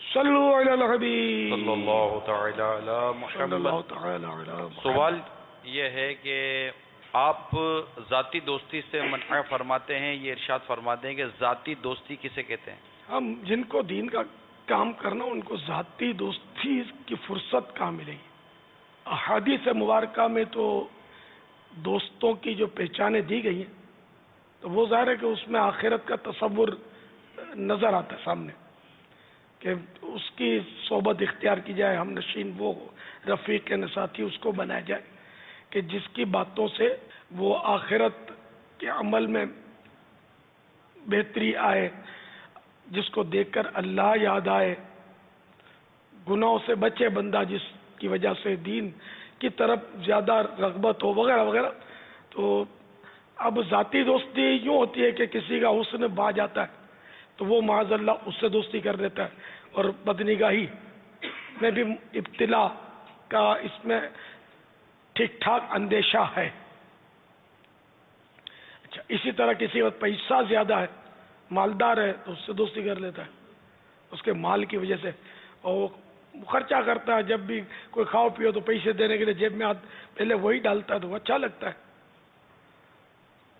صلو علی الحبیب صلی اللہ تعالی علی صلی اللہ محمد. تعالی علی محمد. سوال یہ ہے کہ آپ ذاتی دوستی سے منع فرماتے ہیں، یہ ارشاد فرماتے ہیں کہ ذاتی دوستی کسے کہتے ہیں؟ ہم جن کو دین کا کام کرنا ان کو ذاتی دوستی کی فرصت کہاں ملے گی؟ احادیث مبارکہ میں تو دوستوں کی جو پہچانیں دی گئی ہیں تو وہ ظاہر ہے کہ اس میں آخرت کا تصور نظر آتا ہے سامنے، کہ اس کی صحبت اختیار کی جائے، ہم نشین وہ رفیق کے ساتھی اس کو بنایا جائے کہ جس کی باتوں سے وہ آخرت کے عمل میں بہتری آئے، جس کو دیکھ کر اللہ یاد آئے، گناہوں سے بچے بندہ جس کی وجہ سے دین کی طرف زیادہ رغبت ہو، وغیرہ وغیرہ. تو اب ذاتی دوستی یوں ہوتی ہے کہ کسی کا حسن بھا جاتا ہے تو وہ معاذ اللہ اس سے دوستی کر دیتا ہے، اور بدنگاہی میں بھی ابتلا کا اس میں ٹھیک ٹھاک اندیشہ ہے. اچھا، اسی طرح کسی وقت پیسہ زیادہ ہے، مالدار ہے تو اس سے دوستی کر لیتا ہے اس کے مال کی وجہ سے، اور خرچہ کرتا ہے، جب بھی کوئی کھاؤ پیو تو پیسے دینے کے لیے جیب میں پہلے وہی ڈالتا ہے تو وہ اچھا لگتا ہے.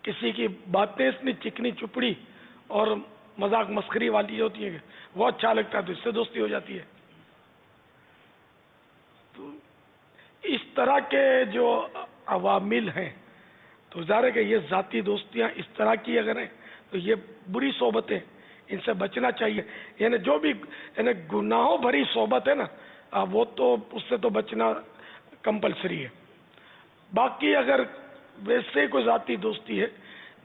کسی کی باتیں اتنی چکنی چپڑی اور مذاق مسخری والی ہوتی ہیں کہ وہ اچھا لگتا ہے تو اس سے دوستی ہو جاتی ہے. تو اس طرح کے جو عوامل ہیں تو ظاہر ہے کہ یہ ذاتی دوستیاں اس طرح کی اگر ہیں تو یہ بری صحبتیں، ان سے بچنا چاہیے. یعنی جو بھی یعنی گناہوں بھری صحبت ہے نا، وہ تو اس سے تو بچنا کمپلسری ہے. باقی اگر ویسے کوئی ذاتی دوستی ہے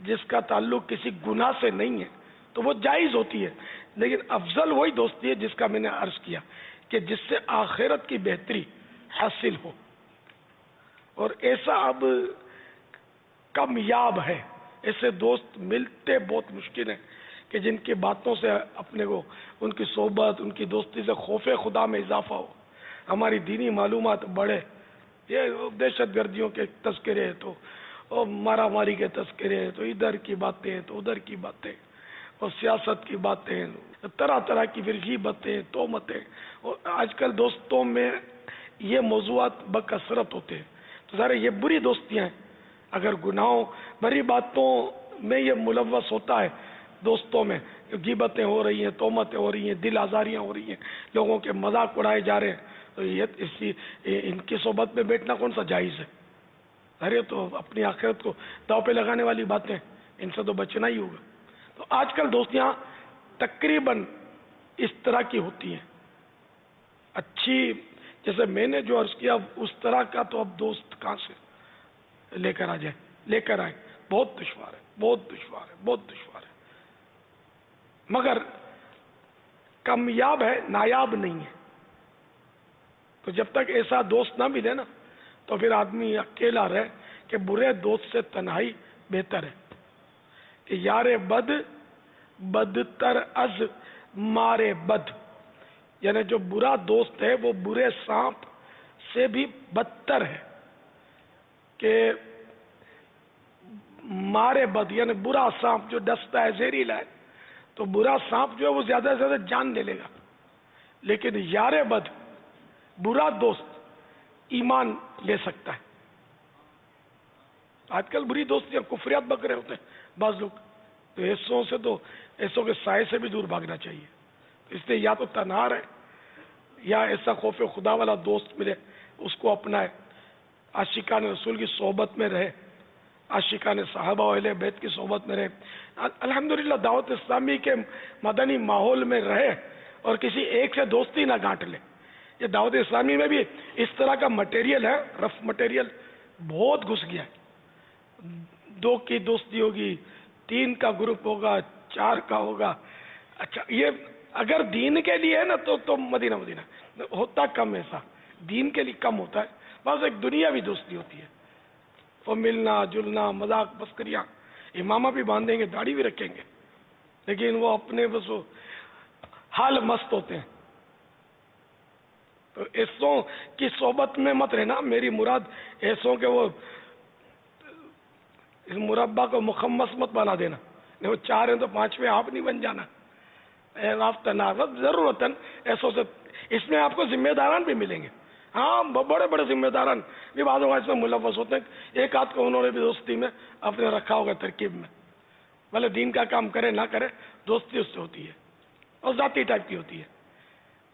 جس کا تعلق کسی گناہ سے نہیں ہے تو وہ جائز ہوتی ہے، لیکن افضل وہی دوستی ہے جس کا میں نے عرض کیا کہ جس سے آخرت کی بہتری حاصل ہو. اور ایسا اب کمیاب ہے، ایسے دوست ملتے بہت مشکل ہیں کہ جن کی باتوں سے اپنے کو، ان کی صحبت، ان کی دوستی سے خوف خدا میں اضافہ ہو، ہماری دینی معلومات بڑھے. یہ دہشت گردیوں کے تذکرے تو اور مارا ماری کے تذکرے تو ادھر کی باتیں تو ادھر کی باتیں اور سیاست کی باتیں، طرح طرح کی غیبتیں، تہمتیں. اور آج کل دوستوں میں یہ موضوعات بکثرت ہوتے ہیں تو ظاہر یہ بری دوستیاں ہیں. اگر گناہوں بری باتوں میں یہ ملوث ہوتا ہے دوستوں میں، غیبتیں ہو رہی ہیں، تہمتیں ہو رہی ہیں، دل آزاریاں ہو رہی ہیں، لوگوں کے مذاق اڑائے جا رہے ہیں، تو یہ ان کی صحبت میں بیٹھنا کون سا جائز ہے؟ ارے تو اپنی آخرت کو داؤ پہ لگانے والی باتیں، ان سے تو بچنا ہی ہوگا. تو آج کل دوستیاں تقریباً اس طرح کی ہوتی ہیں اچھی، جیسے میں نے جو عرض کیا اس طرح کا تو اب دوست کہاں سے لے کر آئے، بہت دشوار ہے، بہت دشوار ہے، بہت دشوار ہے. مگر کامیاب ہے، نایاب نہیں ہے. تو جب تک ایسا دوست نہ ملے نا تو پھر آدمی اکیلا رہے، کہ برے دوست سے تنہائی بہتر ہے. کہ یار بد بدتر از مارے بد، یعنی جو برا دوست ہے وہ برے سانپ سے بھی بدتر ہے. کہ مارے بد یعنی برا سانپ جو ڈستا ہے، زہریلا ہے، تو برا سانپ جو ہے وہ زیادہ سے زیادہ جان لے لے گا، لیکن یار بد برا دوست ایمان لے سکتا ہے. آج کل بری دوستیاں کفریات بک رہے ہوتے ہیں بعض لوگ، تو ایسوں سے تو ایسوں کے سائے سے بھی دور بھاگنا چاہیے. اس لیے یا تو تنہا رہے یا ایسا خوف خدا والا دوست ملے اس کو اپنائے، عاشقان رسول کی صحبت میں رہے، عاشقان صحابہ و اہل بیت کی صحبت میں رہے. الحمدللہ دعوت اسلامی کے مدنی ماحول میں رہے اور کسی ایک سے دوستی نہ گانٹ لے. یہ دعوت اسلامی میں بھی اس طرح کا مٹیریل ہے، رف مٹیریل بہت گھس گیا ہے. 2 کی دوستی ہوگی، 3 کا گروپ ہوگا، 4 کا ہوگا. اچھا یہ اگر دین کے لیے ہے نا تو مدینہ ہوتا کم، ایسا دین کے لیے کم ہوتا ہے. بس ایک دنیاوی دوستی ہوتی ہے، وہ ملنا جلنا، مذاق مسکریاں، امامہ بھی باندھیں گے، داڑھی بھی رکھیں گے، لیکن وہ اپنے بس حال مست ہوتے ہیں. تو ایسوں کی صحبت میں مت رہنا. میری مراد ایسوں کے وہ اس مربع کو مخمس مت بنا دینا. وہ 4 ہیں تو 5ویں آپ نہیں بن جانا. رافتہ ناغت ضرورتاً ایسو سے اس میں آپ کو ذمہ داران بھی ملیں گے. ہاں بڑے بڑے ذمہ داران بھی بعض اوقات اس میں ملوث ہوتے ہیں. ایک آدھ کو انہوں نے بھی دوستی میں اپنے رکھا ہوگا ترکیب میں, بھلے دین کا کام کرے نہ کرے, دوستی اس سے ہوتی ہے اور ذاتی ٹائپ کی ہوتی ہے.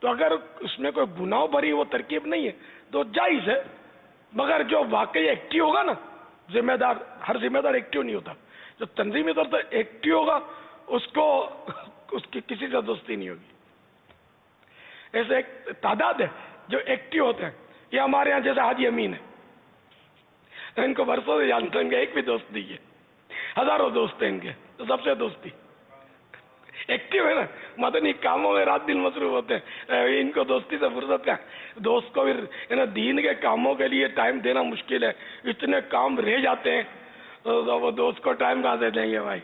تو اگر اس میں کوئی گناہ بھری وہ ترکیب نہیں ہے تو جائز ہے, مگر جو واقعی ایکٹیو ہوگا نا, ذمہ دار, ہر ذمہ دار ایکٹیو نہیں ہوتا. جو تنظیمی طور پر ایکٹیو ہوگا اس کو اس کی کسی سے دوستی نہیں ہوگی. ایسے ایک تعداد ہے جو ایکٹیو ہوتے ہیں. یہ ہمارے یہاں جیسے حاجی امین ہے, ان کو برسوں سے جانتے ہیں, ان کا ایک بھی دوست نہیں ہے, ہزاروں دوست ہیں ان کے, تو سب سے دوستی. ایکٹیو ہے نا, مدنی کاموں میں رات دن مصروف ہوتے ہیں, ان کو دوستی سے فرصت کا. دوست کو بھی دین کے کاموں کے لیے ٹائم دینا مشکل ہے, اتنے کام رہ جاتے ہیں, تو وہ دوست کو ٹائم کہاں سے دیں گے بھائی.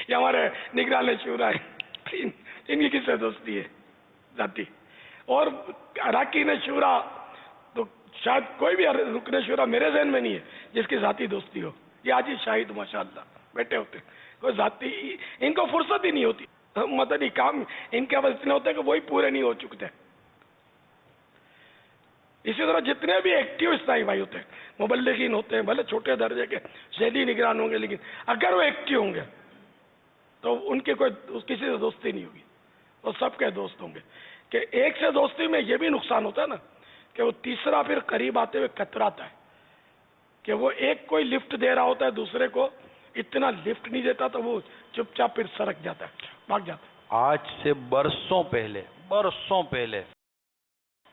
یہ ہمارے نگران شورا ہے, ان کی کس سے دوستی ہے ذاتی. اور اراکین شورا تو شاید کوئی بھی رکن شورا میرے ذہن میں نہیں ہے جس کی ذاتی دوستی ہو. یہ آج ہی شاہد ماشاءاللہ بیٹھے ہوتے ہیں, کوئی ذاتی ان کو فرصت ہی نہیں ہوتی. مدنی کام ان کے پاس اتنے ہوتے ہیں کہ وہی پورے نہیں ہو چکتے. اسی طرح جتنے بھی ایکٹیو اسلامی بھائی ہوتے ہیں, مبلغین ہوتے ہیں, بھلے چھوٹے درجے کے ذیلی نگران ہوں گے, لیکن اگر وہ ایکٹیو ہوں گے تو ان کی کوئی کسی سے دوستی نہیں ہوگی, وہ سب کے دوست ہوں گے. کہ ایک سے دوستی میں یہ بھی نقصان ہوتا ہے نا کہ وہ تیسرا پھر قریب آتے ہوئے کتراتا ہے, کہ وہ ایک کوئی لفٹ دے رہا ہوتا ہے, دوسرے کو اتنا لفٹ نہیں دیتا, تو وہ چپ چاپ پھر سرک جاتا ہے, بھاگ جاتا ہے. آج سے برسوں پہلے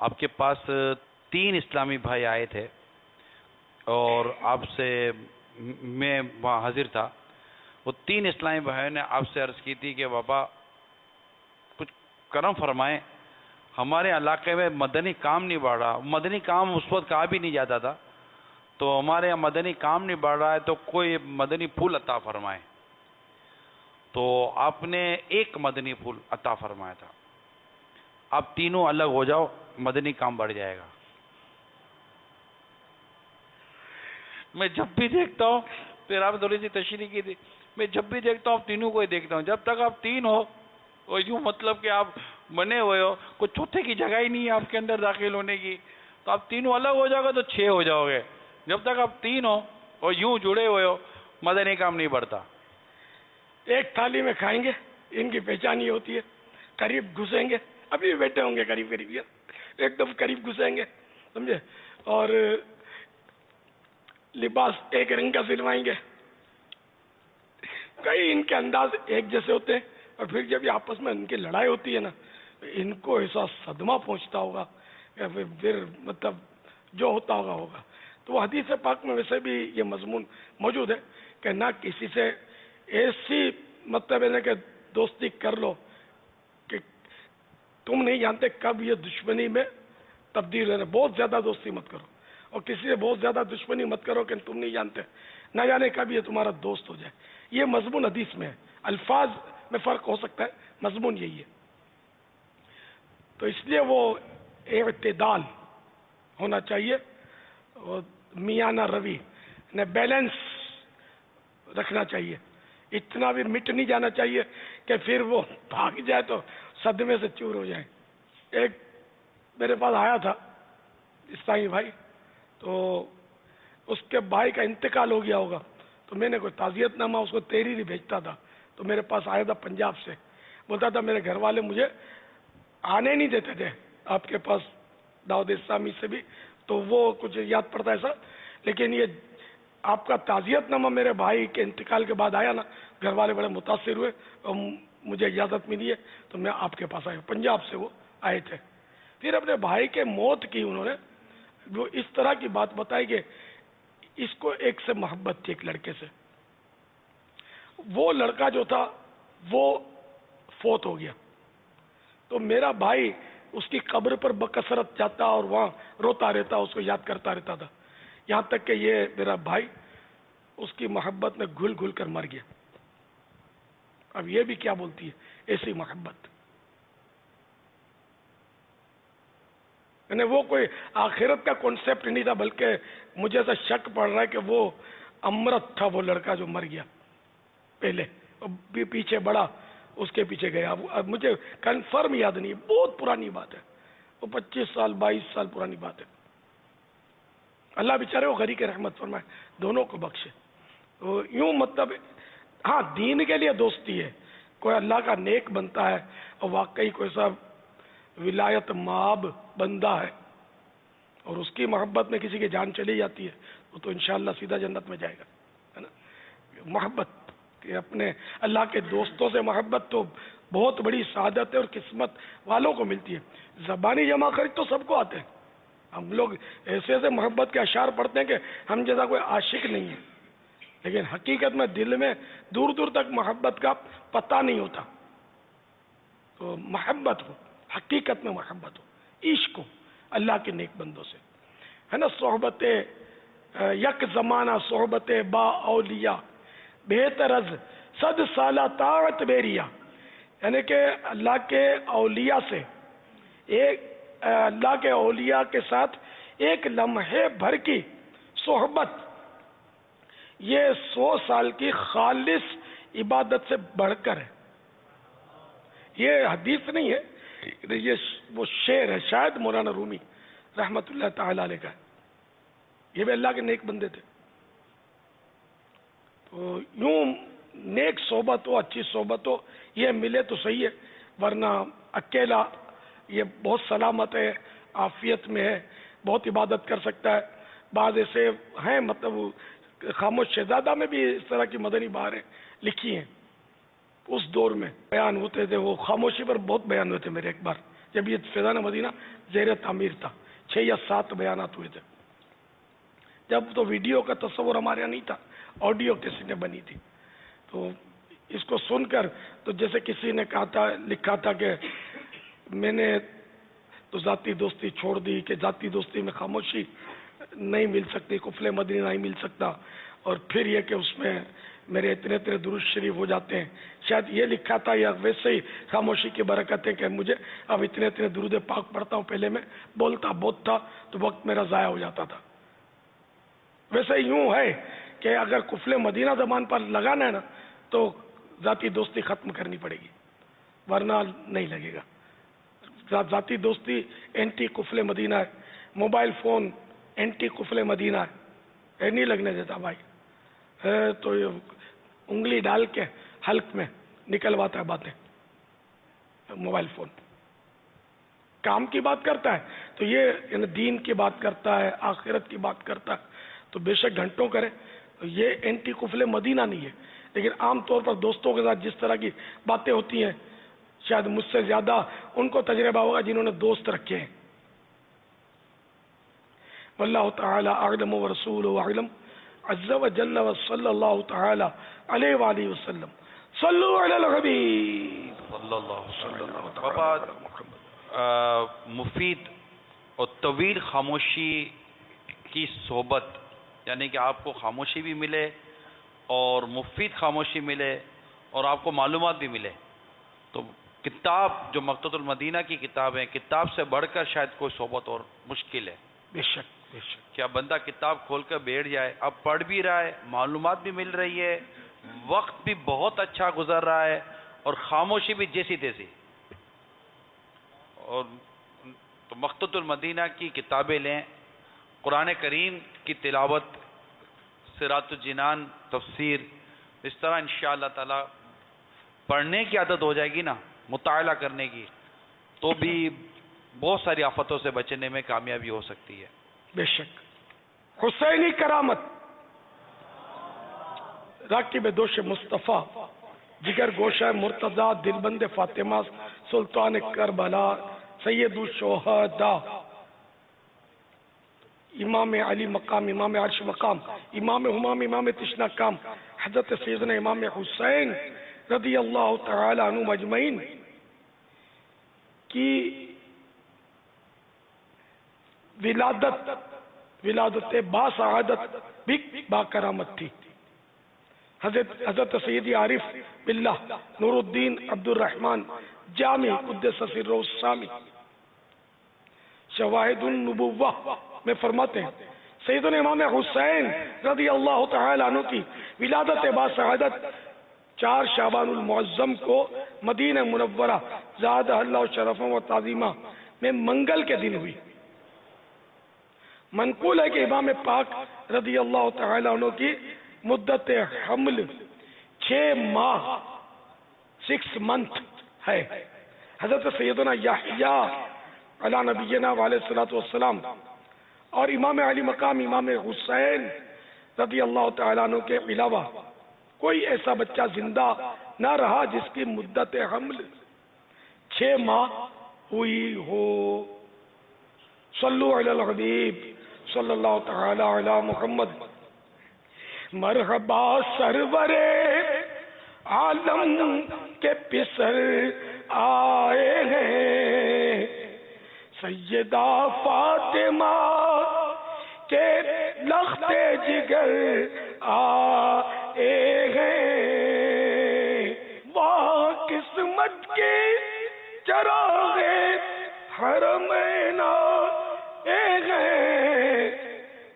آپ کے پاس 3 اسلامی بھائی آئے تھے اور آپ سے میں وہاں حاضر تھا. وہ 3 اسلامی بھائیوں نے آپ سے عرض کی تھی کہ بابا کچھ کرم فرمائیں, ہمارے علاقے میں مدنی کام نہیں بڑھ رہا. مدنی کام اس وقت کہا بھی نہیں جاتا تھا, تو ہمارے یہاں مدنی کام نہیں بڑھ رہا ہے, تو کوئی مدنی پھول عطا فرمائے. تو آپ نے ایک مدنی پھول عطا فرمایا تھا. آپ تینوں الگ ہو جاؤ, مدنی کام بڑھ جائے گا. میں جب بھی دیکھتا ہوں, پھر آپ تھوڑی سی تشریح کی تھی, میں جب بھی دیکھتا ہوں آپ تینوں کو ہی دیکھتا ہوں. جب تک آپ 3 ہو, اور یوں مطلب کہ آپ بنے ہوئے ہو, کوئی چوتھے کی جگہ ہی نہیں ہے آپ کے اندر داخل ہونے کی, تو آپ تینوں الگ ہو جاؤ گے تو 6 ہو جاؤ گے. جب تک آپ 3 ہو اور یوں جڑے ہوئے ہو, مدنی کام نہیں بڑھتا. ایک تھالی میں کھائیں گے, ان کی پہچان ہی ہوتی ہے. قریب گھسیں گے, ابھی بھی بیٹھے ہوں گے قریب ایک دم قریب گھسیں گے, سمجھے, اور لباس ایک رنگ کا سلوائیں گے. کئی ان کے انداز ایک جیسے ہوتے ہیں, اور پھر جب یہ آپس میں ان کی لڑائی ہوتی ہے نا, ان کو ایسا صدمہ پہنچتا ہوگا کہ پھر مطلب جو ہوتا ہوگا. تو وہ حدیث پاک میں ویسے بھی یہ مضمون موجود ہے کہ نہ کسی سے ایسی مطلب ہے کہ دوستی کر لو کہ تم نہیں جانتے کب یہ دشمنی میں تبدیل ہے. بہت زیادہ دوستی مت کرو, اور کسی سے بہت زیادہ دشمنی مت کرو کہ تم نہیں جانتے, نہ جانے کب یہ تمہارا دوست ہو جائے. یہ مضمون حدیث میں ہے, الفاظ میں فرق ہو سکتا ہے, مضمون یہی ہے. تو اس لیے وہ اعتدال ہونا چاہیے, اور میانہ روی نے بیلنس رکھنا چاہیے. اتنا بھی مٹ نہیں جانا چاہیے کہ پھر وہ بھاگ جائے تو صدمے سے چور ہو جائیں. ایک میرے پاس آیا تھا اسلامی بھائی, تو اس کے بھائی کا انتقال ہو گیا ہوگا, تو میں نے کوئی تعزیت نامہ اس کو تحریری بھیجتا تھا. تو میرے پاس آیا تھا پنجاب سے, بولتا تھا میرے گھر والے مجھے آنے نہیں دیتے تھے آپ کے پاس دعوت اسلامی سے بھی, تو وہ کچھ یاد پڑتا ہے ایسا. لیکن یہ آپ کا تعزیت نامہ میرے بھائی کے انتقال کے بعد آیا نا, گھر والے بڑے متاثر ہوئے اور مجھے اجازت ملی ہے تو میں آپ کے پاس آیا. پنجاب سے وہ آئے تھے. پھر اپنے بھائی کے موت کی انہوں نے وہ اس طرح کی بات بتائی کہ اس کو ایک سے محبت تھی, ایک لڑکے سے. وہ لڑکا جو تھا وہ فوت ہو گیا, تو میرا بھائی اس کی قبر پر بکثرت جاتا اور وہاں روتا رہتا, اس کو یاد کرتا رہتا تھا, یہاں تک کہ یہ میرا بھائی اس کی محبت میں گھل گھل کر مر گیا. اب یہ بھی کیا بولتی ہے ایسی محبت. یعنی وہ کوئی آخرت کا کانسیپٹ نہیں تھا, بلکہ مجھے ایسا شک پڑ رہا ہے کہ وہ امرت تھا وہ لڑکا جو مر گیا پہلے, بھی پیچھے بڑا اس کے پیچھے گیا. اب مجھے کنفرم یاد نہیں ہے, بہت پرانی بات ہے, وہ 25 سال 22 سال پرانی بات ہے. اللہ بیچارے وہ غریق رحمت فرمائے, دونوں کو بخشے. تو یوں مطلب ہاں دین کے لیے دوستی ہے, کوئی اللہ کا نیک بنتا ہے اور واقعی کوئی سا ولایت مآب بندہ ہے اور اس کی محبت میں کسی کی جان چلی جاتی ہے, وہ تو انشاءاللہ سیدھا جنت میں جائے گا, ہے نا. محبت کہ اپنے اللہ کے دوستوں سے محبت تو بہت بڑی سعادت ہے اور قسمت والوں کو ملتی ہے. زبانی جمع خرچ تو سب کو آتے ہیں, ہم لوگ ایسے ایسے محبت کے اشعار پڑھتے ہیں کہ ہم جیسا کوئی عاشق نہیں ہے, لیکن حقیقت میں دل میں دور دور تک محبت کا پتہ نہیں ہوتا. تو محبت ہو, حقیقت میں محبت ہو, عشق ہو اللہ کے نیک بندوں سے, ہے نا. صحبت یک زمانہ صحبت با اولیاء بہتر از 100 سالہ طاعت بیریا, یعنی کہ اللہ کے اولیاء سے اللہ کے اولیاء کے ساتھ ایک لمحے بھر کی صحبت یہ 100 سال کی خالص عبادت سے بڑھ کر ہے. یہ حدیث نہیں ہے, یہ وہ شعر ہے, شاید مولانا رومی رحمت اللہ تعالی علیہ کا ہے. یہ بھی اللہ کے نیک بندے تھے. تو یوں نیک صحبت ہو, اچھی صحبت ہو, یہ ملے تو صحیح ہے, ورنہ اکیلا یہ بہت سلامت ہے, عافیت میں ہے, بہت عبادت کر سکتا ہے. بعض ایسے ہیں مطلب خاموش شہزادہ میں بھی اس طرح کی مدنی بہاریں لکھی ہیں. اس دور میں بیان ہوتے تھے, وہ خاموشی پر بہت بیان ہوئے تھے میرے. ایک بار جب یہ فیضان مدینہ زیر تعمیر تھا, 6 یا 7 بیانات ہوئے تھے. جب تو ویڈیو کا تصور ہمارے یہاں نہیں تھا, آڈیو کسی نے بنی تھی. تو اس کو سن کر تو جیسے کسی نے کہا تھا, لکھا تھا کہ میں نے تو ذاتی دوستی چھوڑ دی, کہ ذاتی دوستی میں خاموشی نہیں مل سکتی, قفل مدنی نہیں مل سکتا, اور پھر یہ کہ اس میں میرے اتنے درود شریف ہو جاتے ہیں. شاید یہ لکھا تھا, یا ویسے ہی خاموشی کی برکت ہے کہ مجھے اب اتنے درود پاک پڑھتا ہوں, پہلے میں بولتا بہت تھا تو وقت میرا ضائع ہو جاتا تھا. ویسے یوں ہے کہ اگر قفل مدینہ زبان پر لگانا ہے نا تو ذاتی دوستی ختم کرنی پڑے گی, ورنہ نہیں لگے گا. ذاتی دوستی اینٹی قفل مدینہ ہے, موبائل فون اینٹی قفل مدینہ ہے, نہیں لگنے دیتا بھائی. تو یہ انگلی ڈال کے حلق میں نکلواتا ہے باتیں. موبائل فون کام کی بات کرتا ہے تو یہ یعنی دین کی بات کرتا ہے, آخرت کی بات کرتا ہے, تو بے شک گھنٹوں کرے. یہ اینٹی قفل مدینہ نہیں ہے, لیکن عام طور پر دوستوں کے ساتھ جس طرح کی باتیں ہوتی ہیں, شاید مجھ سے زیادہ ان کو تجربہ ہوگا جنہوں نے دوست رکھے ہیں. واللہ تعالی اعلم ورسولہ اعلم عز وجل وصلی اللہ تعالی علیہ وآلہ وسلم. صلو علی الحبیب صلی اللہ علیہ وسلم. مفید اور طویل خاموشی کی صحبت, یعنی کہ آپ کو خاموشی بھی ملے اور مفید خاموشی ملے اور آپ کو معلومات بھی ملے. تو کتاب جو مقتۃ المدینہ کی کتاب ہے, کتاب سے بڑھ کر شاید کوئی صحبت اور مشکل ہے. بے شک بے شک. کیا بندہ کتاب کھول کر بیٹھ جائے, اب پڑھ بھی رہا ہے, معلومات بھی مل رہی ہے, وقت بھی بہت اچھا گزر رہا ہے, اور خاموشی بھی جیسی تیسی. اور تو مقتۃ المدینہ کی کتابیں لیں, قرآن کریم کی تلاوت, صراط الجنان تفسیر, اس طرح انشاءاللہ تعالی پڑھنے کی عادت ہو جائے گی نا, مطالعہ کرنے کی, تو بھی بہت ساری آفتوں سے بچنے میں کامیابی ہو سکتی ہے. بے شک. حسینی کرامت, راکب دوش مصطفیٰ, جگر گوشہ مرتضیٰ, دلبند فاطمہ, سلطان کربلا, سید الشہداء, امام علی مقام, امام عرش مقام, امام حمام, امام تشنا کام, حضرت سیدنا امام حسین رضی اللہ تعالی عنہ مجمعین کی ولادت با سعادت بھی با کرامت تھی. حضرت سیدی عارف باللہ نور الدین عبد الرحمن جامی قدس سرہ السامی شواہد النبوہ میں فرماتے ہیں, سیدنا امام حسین رضی اللہ تعالی عنہ کی ولادت با سعادت 4 شعبان المعظم کو مدینہ منورہ زادہ اللہ شرفا و تعظیمہ میں منگل کے دن ہوئی۔ منقول ہے کہ امام پاک رضی اللہ تعالیٰ عنہ کی مدت حمل 6 ماہ 6 منتھ ہے۔ حضرت سیدنا یحییٰ علی نبینا علیہ الصلوۃ والسلام اور امام علی مقام امام حسین رضی اللہ تعالیٰ عنہ کے علاوہ کوئی ایسا بچہ زندہ نہ رہا جس کی مدت حمل 6 ماہ ہوئی ہو۔ صلو علی الحبیب صلی اللہ تعالی علی محمد۔ مرحبا سرور عالم کے پسر آئے ہیں، سیدہ فاطمہ کے لخت جگر آئے ہیں، وہ قسمت کے چراغ حرمین آئے ہیں،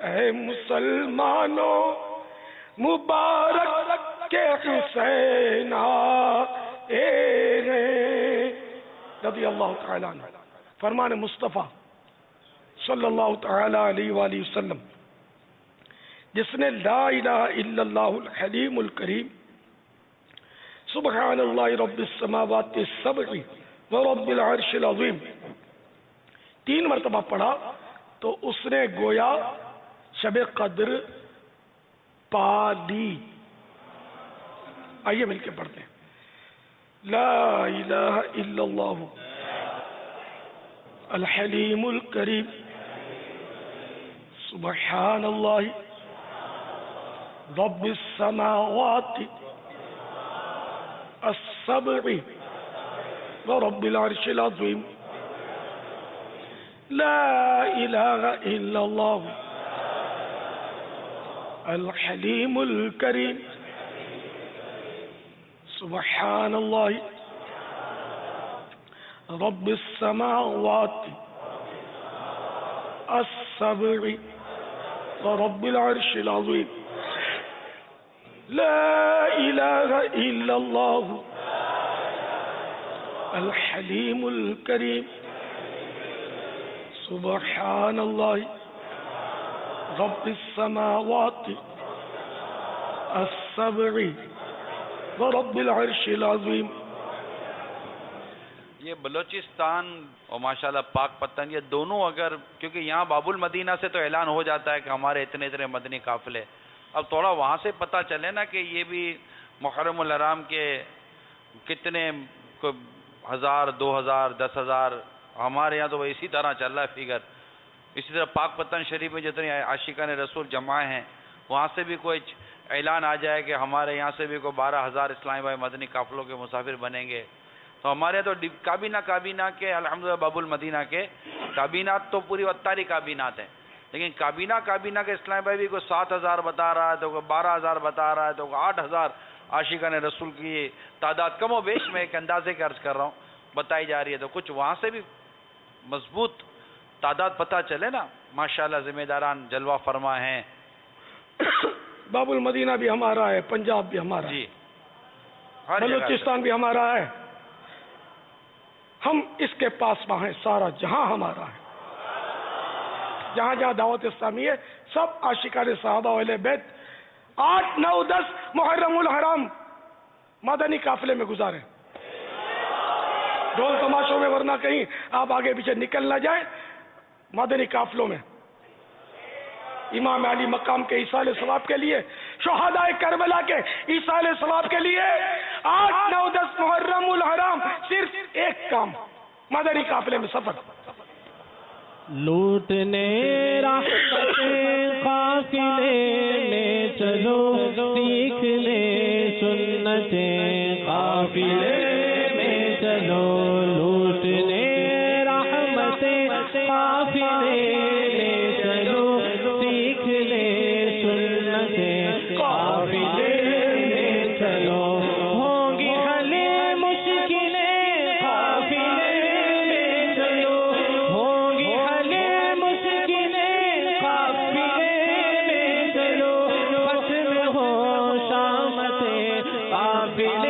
اے مسلمانوں مبارک کے حسین آئے ہیں رضی اللہ تعالیٰ عنہ۔ فرمان مصطفیٰ صلی اللہ تعالی علیہ وآلہ وسلم، جس نے لا الہ الا اللہ الحلیم الکریم سبحان اللہ رب السماوات السبع ورب العرش العظیم 3 مرتبہ پڑھا تو اس نے گویا شب قدر پا لی۔ آئیے مل کے پڑھتے ہیں۔ لا الہ الا اللہ الحلیم الکریم سبحان اللہ رب السماوات السبع ورب العرش العظیم لا الہ الا اللہ الحلیم الکریم سبحان اللہ رب السماوات السبع ورب العرش العظیم لا الہ الا اللہ الحلیم الکریم سبحان اللہ رب السماوات السبع ورب العرش العظیم۔ یہ بلوچستان اور ماشاءاللہ پاک پتن یہ دونوں اگر، کیونکہ یہاں باب المدینہ سے تو اعلان ہو جاتا ہے کہ ہمارے اتنے اتنے مدنی قافلے، اب تھوڑا وہاں سے پتہ چلے نا کہ یہ بھی محرم الحرام کے کتنے 1000 2000 10,000 ہمارے یہاں تو اسی طرح چل رہا ہے فگر۔ اسی طرح پاک پتن شریف میں جتنے عاشقان رسول جمع ہیں وہاں سے بھی کوئی اعلان آ جائے کہ ہمارے یہاں سے بھی کوئی 12,000 اسلامی بھائی مدنی قافلوں کے مسافر بنیں گے، تو ہمارے یہاں تو کابینہ کے الحمدللہ باب المدینہ کے کابینات تو پوری وطاری کابینات ہیں، لیکن کابینہ کے اسلامی بھائی بھی کوئی 7,000 بتا رہا ہے، تو کوئی 12,000 بتا رہا ہے، تو کوئی 8,000 عاشقان رسول کی تعداد کم و بیش میں ایک اندازے کے عرض کر رہا ہوں بتائی جا رہی ہے، تو کچھ وہاں سے بھی مضبوط تعداد پتہ چلے نا۔ ماشاءاللہ ذمہ داران جلوہ فرما ہیں۔ باب المدینہ بھی ہمارا ہے، پنجاب بھی ہمارا ہے، بلوچستان بھی ہمارا ہے، ہم اس کے پاس وہاں ہیں، سارا جہاں ہمارا ہے، جہاں جہاں دعوت اسلامی ہے، سب عاشقان صحابہ و اہل بیت 8 9 10 محرم الحرام مدنی قافلے میں گزارے، ڈھول تماشوں میں، ورنہ کہیں آپ آگے پیچھے نکل نہ جائیں، مدنی قافلوں میں امام علی مقام کے ایصال ثواب کے لیے، شہداء کربلا کے ایصال ثواب کے لیے 8 9 10 محرم الحرام صرف ایک کام، مدنی قافلے میں سفر۔ لوٹنے رحمتیں قافلے میں چلو، سیکھنے سنتیں قافلے میں چلو، لوٹنے رحمتیں قافلے میں چلو، سیکھنے سنتیں قافلے میں چلو، ہوں گی حل مشکلیں قافلے میں چلو، ہوں گی حل مشکلیں قافلے میں چلو، ختم ہو شامتیں قافلے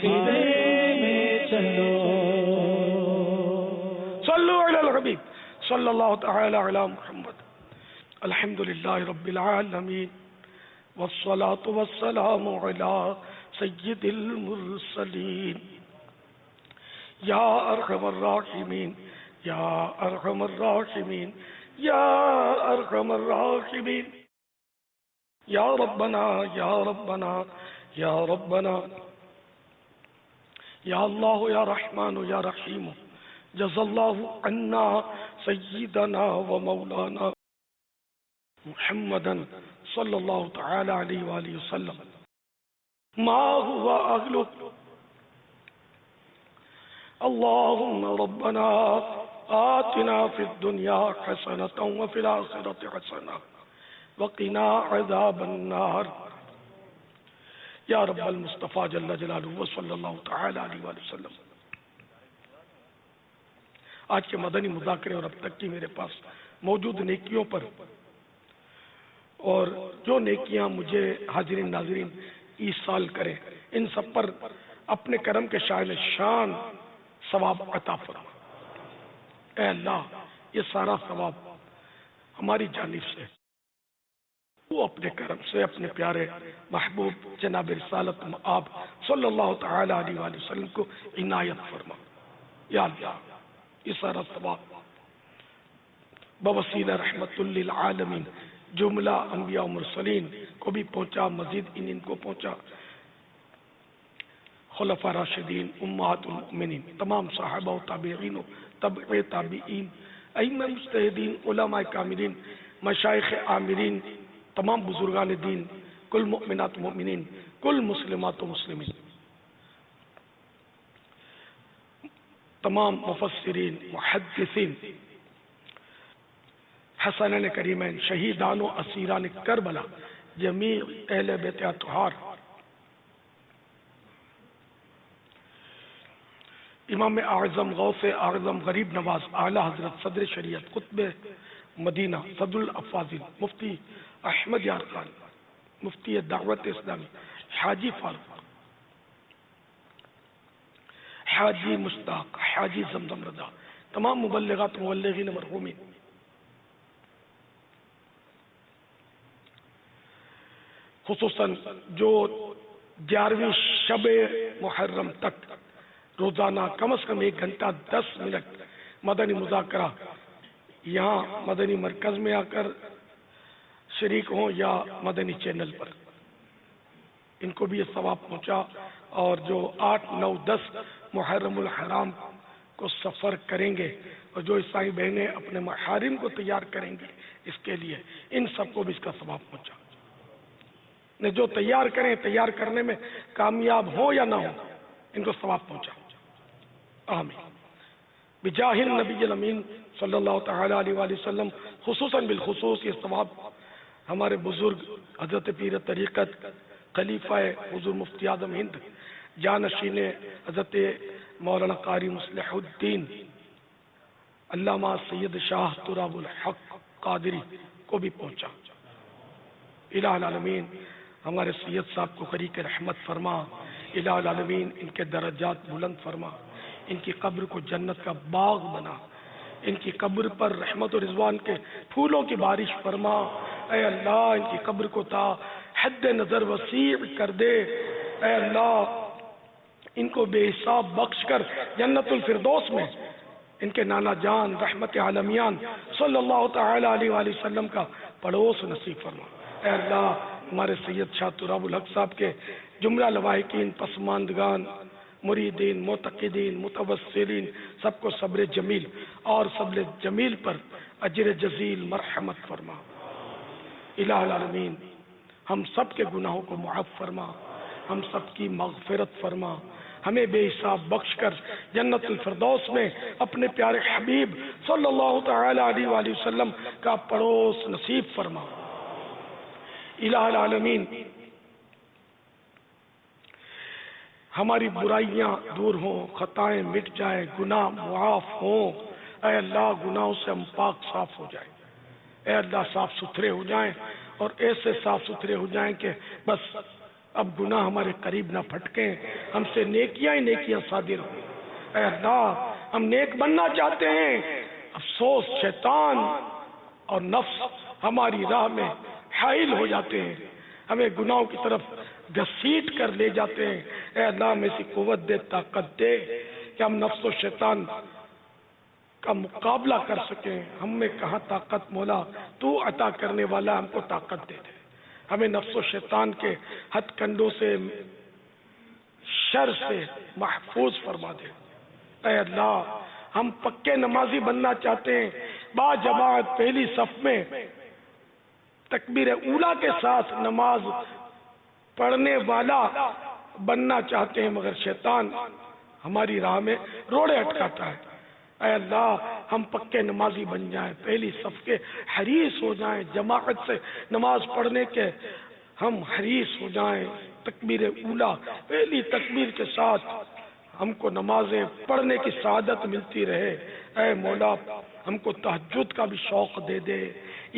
عقیدے میں چلو. صلو علی الحبیب صلی اللہ تعالی علی محمد. الحمدللہ رب العالمین والصلاة والسلام علی سید المرسلین. یا ارحم الراحمین یا ارحم الراحمین یا ارحم الراحمین. یا ربنا یا ربنا یا ربنا یا اللہ یا رحمان یا رحیم جزا اللہ عنا سیدنا و مولانا محمدا صلی اللہ تعالی علیہ وآلہ وسلم ما هو اہلہ. اللہم ربنا آتنا فی الدنیا حسنة وفی الآخرة حسنة وقنا عذاب النار. یا رب المصطفیٰ جل جلالہ صلی اللہ تعالی علیہ وآلہ وسلم. آج کے مدنی مذاکرے اور اب تک کی میرے پاس موجود نیکیوں پر اور جو نیکیاں مجھے حاضرین ناظرین ایصال کریں ان سب پر اپنے کرم کے شاہد شان ثواب عطا فرما. اے اللہ یہ سارا ثواب ہماری جانب سے وہ اپنے کرم سے اپنے پیارے محبوب جناب رسالت آپ صلی اللہ تعالی علیہ وآلہ وسلم کو عنایت فرما. یا اللہ یہ سارا ثواب بوسیلہ رحمت للعالمین جملہ انبیاء و مرسلین کو بھی پہنچا، مزید ان کو پہنچا. خلفاء راشدین، امہات المؤمنین، تمام صحابہ و تابعین و تبع تابعین، ائمہ مجتہدین، علماء کاملین، مشائخ عامرین، تمام بزرگان دین، کل مؤمنات و مؤمنین، کل مسلمات و مسلمین، تمام مفسرین، محدثین، حسنین کریمین، شہیدان و اسیران کربلا، جمیع اہل بیت اطہار، امام اعظم غوث اعظم غریب نواز اعلی حضرت صدر شریعت قطب مدینہ صدر الافاضل مفتی احمد یار خان مفتی دعوت اسلامی حاجی فاروق حاجی مشتاق حاجی زمزم رضا، تمام مبلغات مبلغین مرحومین، خصوصاً جو 11ویں شب محرم تک روزانہ کم از کم 1 گھنٹہ 10 منٹ مدنی مذاکرہ یہاں مدنی مرکز میں آ کر شریک ہوں یا مدنی چینل پر، ان کو بھی یہ ثواب پہنچا. اور جو 8، 9، 10 محرم الحرام کو سفر کریں گے اور جو عیسائی بہنیں اپنے محارم کو تیار کریں گے اس کے لیے، ان سب کو بھی اس کا ثواب پہنچا. جو تیار کریں، تیار کرنے میں کامیاب ہو یا نہ ہو، ان کو ثواب پہنچا. آمین بجاہ النبی الامین صلی اللہ تعالی علیہ وآلہ وسلم. خصوصاً بالخصوص یہ ثواب ہمارے بزرگ حضرت پیر طریقت خلیفہ حضور مفتی اعظم ہند جانشین حضرت مولانا قاری مصلح الدین علامہ سید شاہ تراب الحق قادری کو بھی پہنچا. الہ العالمین ہمارے سید صاحب کو قریق رحمت فرما. الہ العالمین ان کے درجات بلند فرما، ان کی قبر کو جنت کا باغ بنا، ان کی قبر پر رحمت و رضوان کے پھولوں کی بارش فرما. اے اللہ ان کی قبر کو تا حد نظر وسیع کر دے. اے اللہ ان کو بے حساب بخش کر جنت الفردوس میں ان کے نانا جان رحمت عالمیان صلی اللہ تعالی علیہ وآلہ وسلم کا پڑوس نصیب فرما. اے اللہ ہمارے سید شاہ تراب الحق صاحب کے جملہ لواحقین، پسماندگان، مریدین، معتقدین، متوسلین سب کو صبر جمیل اور صبر جمیل پر اجر جزیل مرحمت فرما. الہ العالمین ہم سب کے گناہوں کو معاف فرما، ہم سب کی مغفرت فرما، ہمیں بے حساب بخش کر جنت الفردوس میں اپنے پیارے حبیب صلی اللہ تعالی علیہ وآلہ وسلم کا پڑوس نصیب فرما. الہ العالمین ہماری برائیاں دور ہوں، خطائیں مٹ جائیں، گناہ معاف ہوں. اے اللہ گناہوں سے ہم پاک صاف ہو جائیں. اے اللہ صاف ستھرے ہو جائیں اور ایسے صاف ستھرے ہو جائیں کہ بس اب گناہ ہمارے قریب نہ پھٹکیں، ہم سے نیکیاں ہی نیکیاں صادر ہوں۔ اے اللہ ہم نیک بننا چاہتے ہیں، افسوس شیطان اور نفس ہماری راہ میں حائل ہو جاتے ہیں، ہمیں گناہوں کی طرف گھسیٹ کر لے جاتے ہیں۔ اے اللہ ہمیں ایسی قوت دے، طاقت دے کہ ہم نفس و شیطان کا مقابلہ کر سکیں۔ ہم میں کہاں طاقت مولا، تو عطا کرنے والا، ہم کو طاقت دے دے، ہمیں نفس و شیطان کے ہتھ کنڈوں سے، شر سے محفوظ فرما دے۔ اے اللہ ہم پکے نمازی بننا چاہتے ہیں، با جماعت پہلی صف میں تکبیر اولا کے ساتھ نماز پڑھنے والا بننا چاہتے ہیں، مگر شیطان ہماری راہ میں روڑے اٹکاتا ہے۔ اے اللہ ہم پکے نمازی بن جائیں، پہلی صف کے حریص ہو جائیں، جماعت سے نماز پڑھنے کے ہم حریص ہو جائیں۔ تکبیر اولا پہلی تکبیر کے ساتھ ہم کو نمازیں پڑھنے کی سعادت ملتی رہے۔ اے مولا ہم کو تہجد کا بھی شوق دے دے،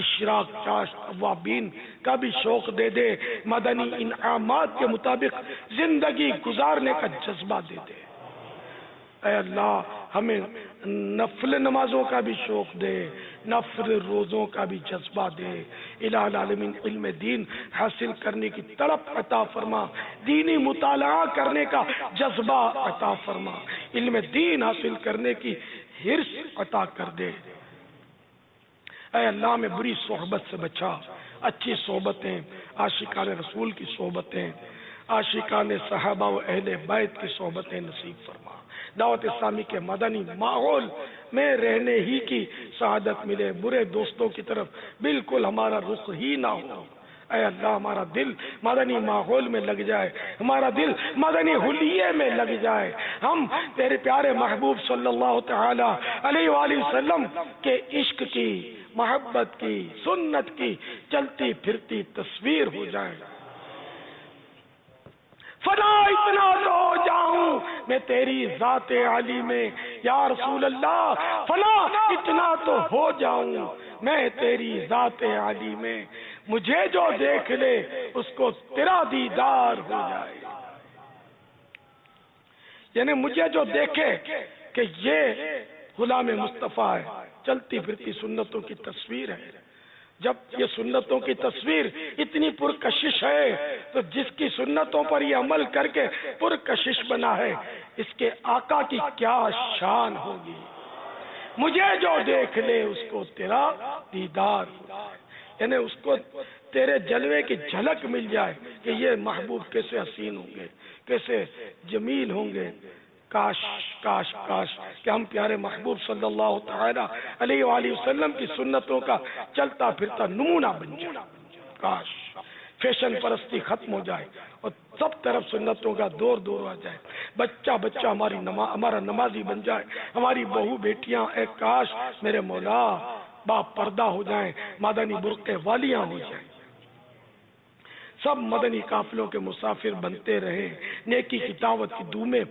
اشراق چاشت اوابین کا بھی شوق دے دے، مدنی انعامات کے مطابق زندگی گزارنے کا جذبہ دے دے۔ اے اللہ ہمیں نفل نمازوں کا بھی شوق دے، نفل روزوں کا بھی جذبہ دے۔ الہ العالمین علم دین حاصل کرنے کی تڑپ عطا فرما، دینی مطالعہ کرنے کا جذبہ عطا فرما، علم دین حاصل کرنے کی حرص عطا کر دے۔ اے اللہ میں بری صحبت سے بچا، اچھی صحبتیں، عاشقان رسول کی صحبتیں، عاشقان صحابہ و اہل بیت کی صحبتیں نصیب فرما۔ دعوت اسلامی کے مدنی ماحول میں رہنے ہی کی سعادت ملے، برے دوستوں کی طرف بالکل ہمارا رخ ہی نہ ہو۔ اے اللہ ہمارا دل مدنی ماحول میں لگ جائے، ہمارا دل مدنی حلیے میں لگ جائے، ہم تیرے پیارے محبوب صلی اللہ تعالی علیہ وآلہ وسلم کے عشق کی، محبت کی، سنت کی چلتی پھرتی تصویر ہو جائے۔ فنا اتنا تو ہو جاؤں میں تیری ذات عالی میں، یا رسول اللہ فنا اتنا تو ہو جاؤں میں تیری ذات عالی میں، مجھے جو دیکھ لے اس کو تیرا دیدار ہو جائے۔ یعنی مجھے جو دیکھے کہ یہ غلام مصطفیٰ ہے، چلتی پھرتی سنتوں کی تصویر ہے، جب یہ سنتوں کی تصویر اتنی پرکشش ہے تو جس کی سنتوں پر یہ عمل کر کے پرکشش بنا ہے، اس کے آقا کی کیا شان ہوگی۔ مجھے جو دیکھ لے اس کو تیرا دیدار ہو جائے، یعنی اس کو تیرے جلوے کی جھلک مل جائے کہ یہ محبوب کیسے حسین ہوں گے، کیسے جمیل ہوں گے۔ کاش کاش کاش کہ ہم پیارے محبوب صلی اللہ تعالی علیہ وآلہ وسلم کی سنتوں کا چلتا پھرتا نمونہ بن جائے۔ کاش فیشن پرستی ختم ہو جائے اور سب طرف سنتوں کا دور دور آ جائے، بچہ بچہ ہمارا نمازی بن جائے، ہماری بہو بیٹیاں اے کاش میرے مولا با پردہ ہو جائیں، مدنی برقع والیاں ہو جائیں، سب مدنی قافلوں کے مسافر بنتے رہیں، نیکی کی دعوت کی دھومیں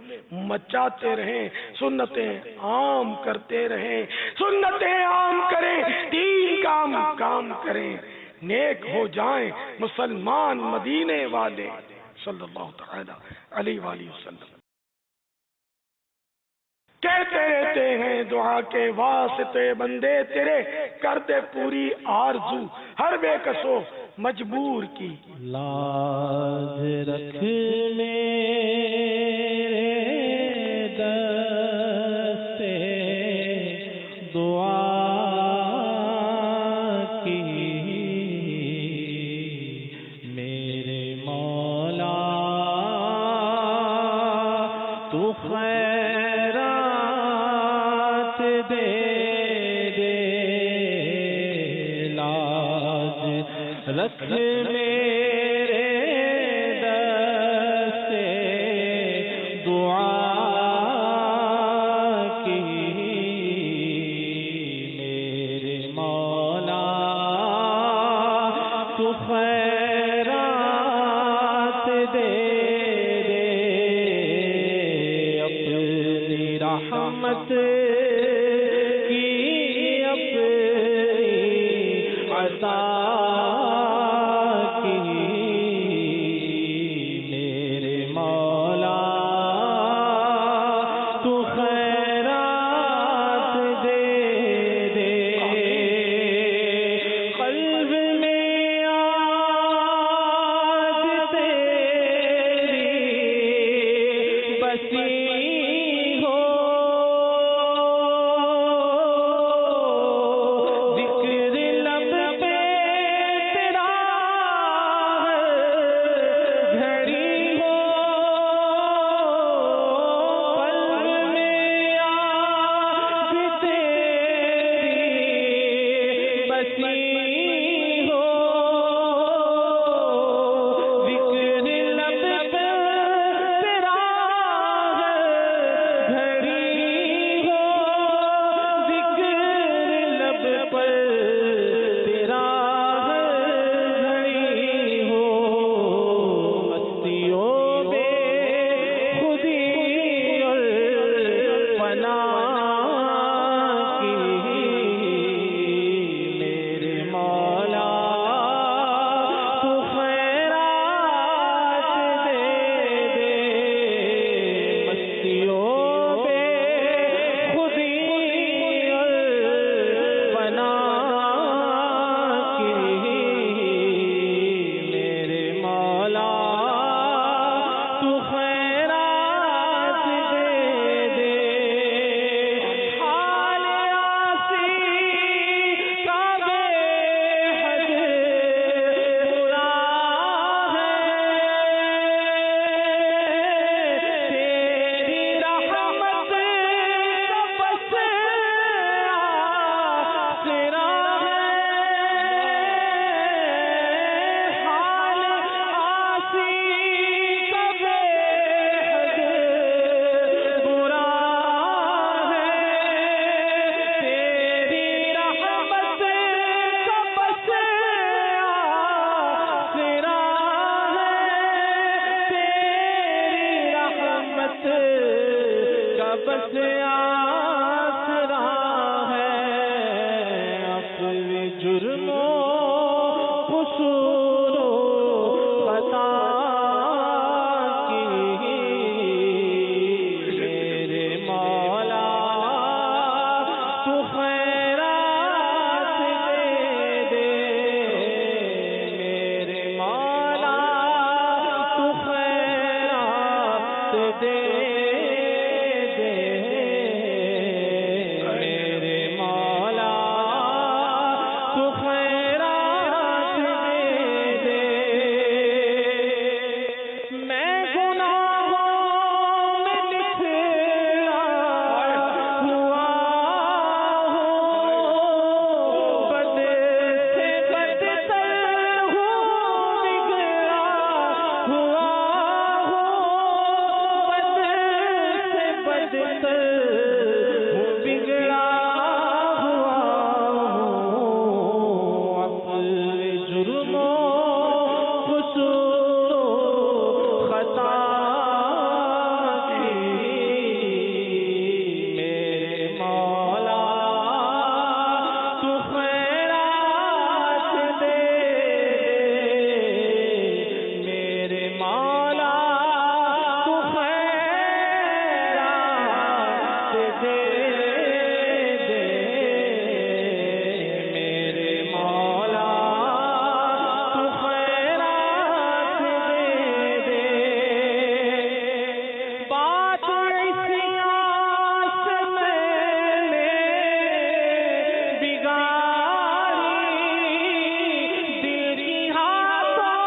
مچاتے رہیں، سنتیں عام کرتے رہیں، سنتیں عام کریں، دین کام کریں، نیک ہو جائیں مسلمان مدینے والے صلی اللہ تعالی علیہ وآلہ وسلم۔ کہتے رہتے ہیں دعا کے واسطے بندے تیرے، کر دے پوری آرزو ہر بے کسو مجبور کی۔ لاز رکھ میرے دستے دعا کی، میرے مولا تو خیرات دے دے، لاز رکھ میرے دستے دعا کی، میرے مولا تو خیرات دے دے، اپنی رحمت کی اپنی عطا کی، بس آسرا ہے عفو جرم و قصور و خطا کی میرے مولا تو خیرات دے دے میرے مولا تو خیرات دے دے میرے مولا تو خیرات دے دے میں گناہوں میں بکھرا ہوا ہوں بد سے بدتر ہوں بگڑا ہوا ہوں بد سے بدتر ہوں بگڑا ہوا ہوں اپنے جرم و قصور و خطا کی میرے مولا تو خیرات دے میرے مولا تو خیرات دے میرے مولا تو خیرات دے بات اسی آس میں نے بگاڑی دل کی ہاتھوں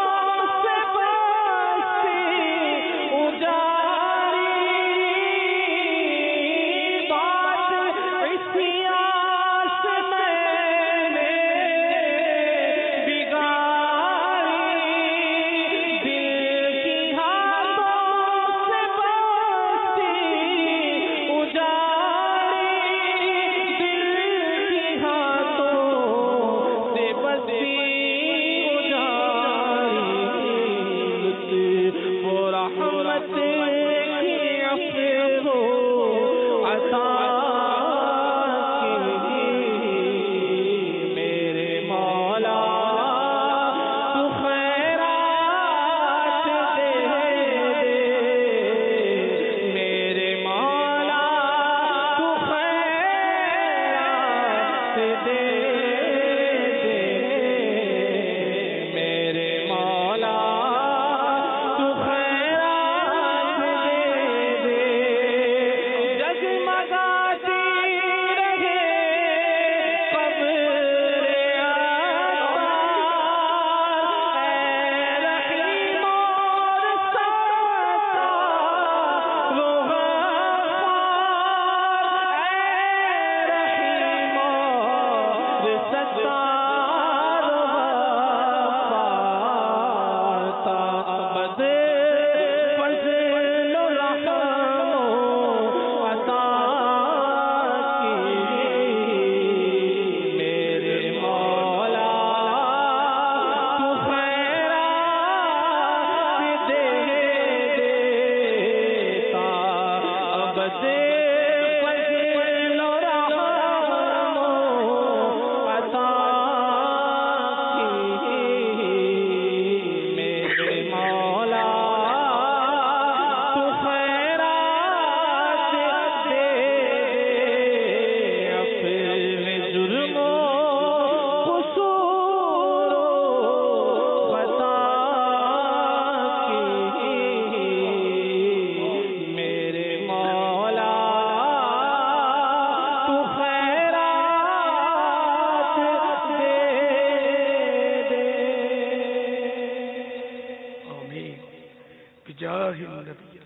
سے بستی اجاڑی بات اسی آس میں نے بگاڑی دل کی ہاتھوں سے بستی اجاڑی دل کی ہاتھوں سے بستی اجاڑی لطف و رحمت کی عفو و عطا کی میرے مولا تو خیرات دے میرے مولا تو خیرات دے میرے مولا تو خیرات دے جگمگاتی رہے قبر اے رحیم اور ستار و غفار اے رحیم اور ستار و غفار تا ابد فضل و رحم و عطا کی میرے مولا تو خیرات دے تا ابد فضل و رحم و عطا کی میرے مولا تو خیرات دے اپنے جرم و قصور و خطا کی میرے مولا تو خیرات دے آمین بجاہ النبی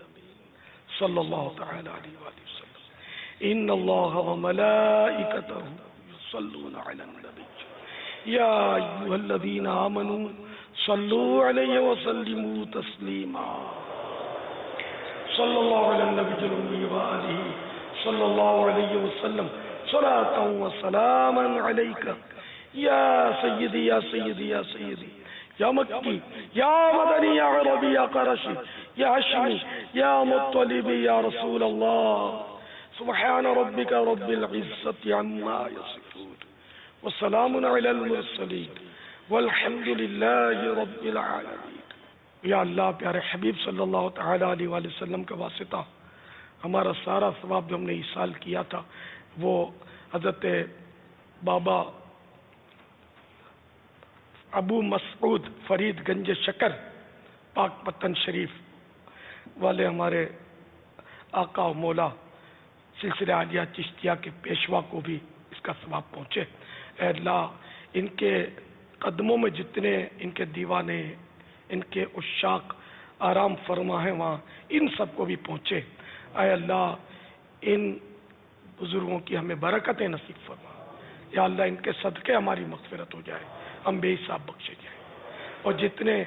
صلی اللہ تعالی علیہ وآلہ وسلم ان اللہ وملائکتہ یصلون علی النبی یا ایہا الذین آمنوا صلوا علیہ وسلموا تسلیما صلی اللہ علی النبی الأمی وآلہ صلی اللہ علیہ وسلم صلاة و سلاما علیک یا سیدی یا سیدی یا سیدی یا مکی یا مدنی یا عربی یا قرشی یا حشمی یا مطلبی یا رسول اللہ سبحان ربک رب العزت عما یصفون وسلام علی المرسلین والحمد للہ رب العالمین۔ یا اللہ پیارے حبیب صلی اللہ تعالی علیہ وآلہ وسلم کا واسطہ ہمارا سارا ثواب جو ہم نے ایصال کیا تھا وہ حضرت بابا ابو مسعود فرید گنج شکر پاک پتن شریف والے ہمارے آقا و مولا سلسلہ عالیہ چشتیہ کے پیشوا کو بھی اس کا ثواب پہنچے۔ اے اللہ ان کے قدموں میں جتنے ان کے دیوانے ان کے عشاق آرام فرما ہیں وہاں ان سب کو بھی پہنچے۔ اے اللہ ان بزرگوں کی ہمیں برکتیں نصیب فرما۔ یا اللہ ان کے صدقے ہماری مغفرت ہو جائے، ہم بے حساب بخشے جائیں۔ اور جتنے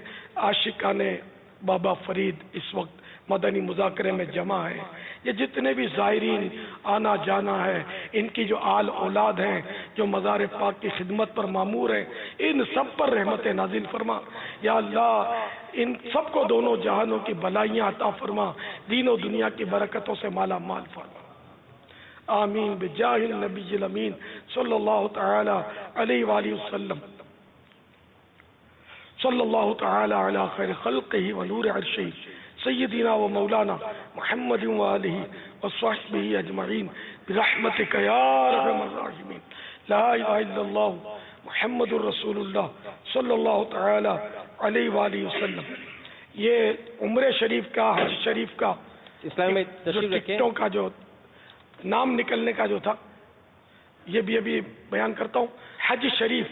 عاشقان بابا فرید اس وقت مدنی مذاکرے میں جمع ہیں، یہ جتنے بھی زائرین آنا جانا ہے، ان کی جو آل اولاد ہیں جو مزار پاک کی خدمت پر مامور ہیں، ان سب پر رحمت نازل فرما۔ یا اللہ ان سب کو دونوں جہانوں کی بلائیاں عطا فرما، دین و دنیا کی برکتوں سے مالا مال فرما۔ آمین بجاہ النبی الامین صلی اللہ تعالی علیہ وآلہ وسلم، صلی اللہ تعالی علی خیر خلقہ ونور عرشہ سیدنا و مولانا محمد وآلہ وصحبہ اجمعین برحمتک یا ارحم الراحمین۔ لا الہ الا اللہ محمد الرسول اللہ صلی اللہ تعالی علیہ وآلہ وسلم۔ یہ عمرہ شریف کا حج شریف کا اسلام میں جو ٹکٹوں کا جو نام نکلنے کا جو تھا یہ بھی ابھی بیان کرتا ہوں۔ حج شریف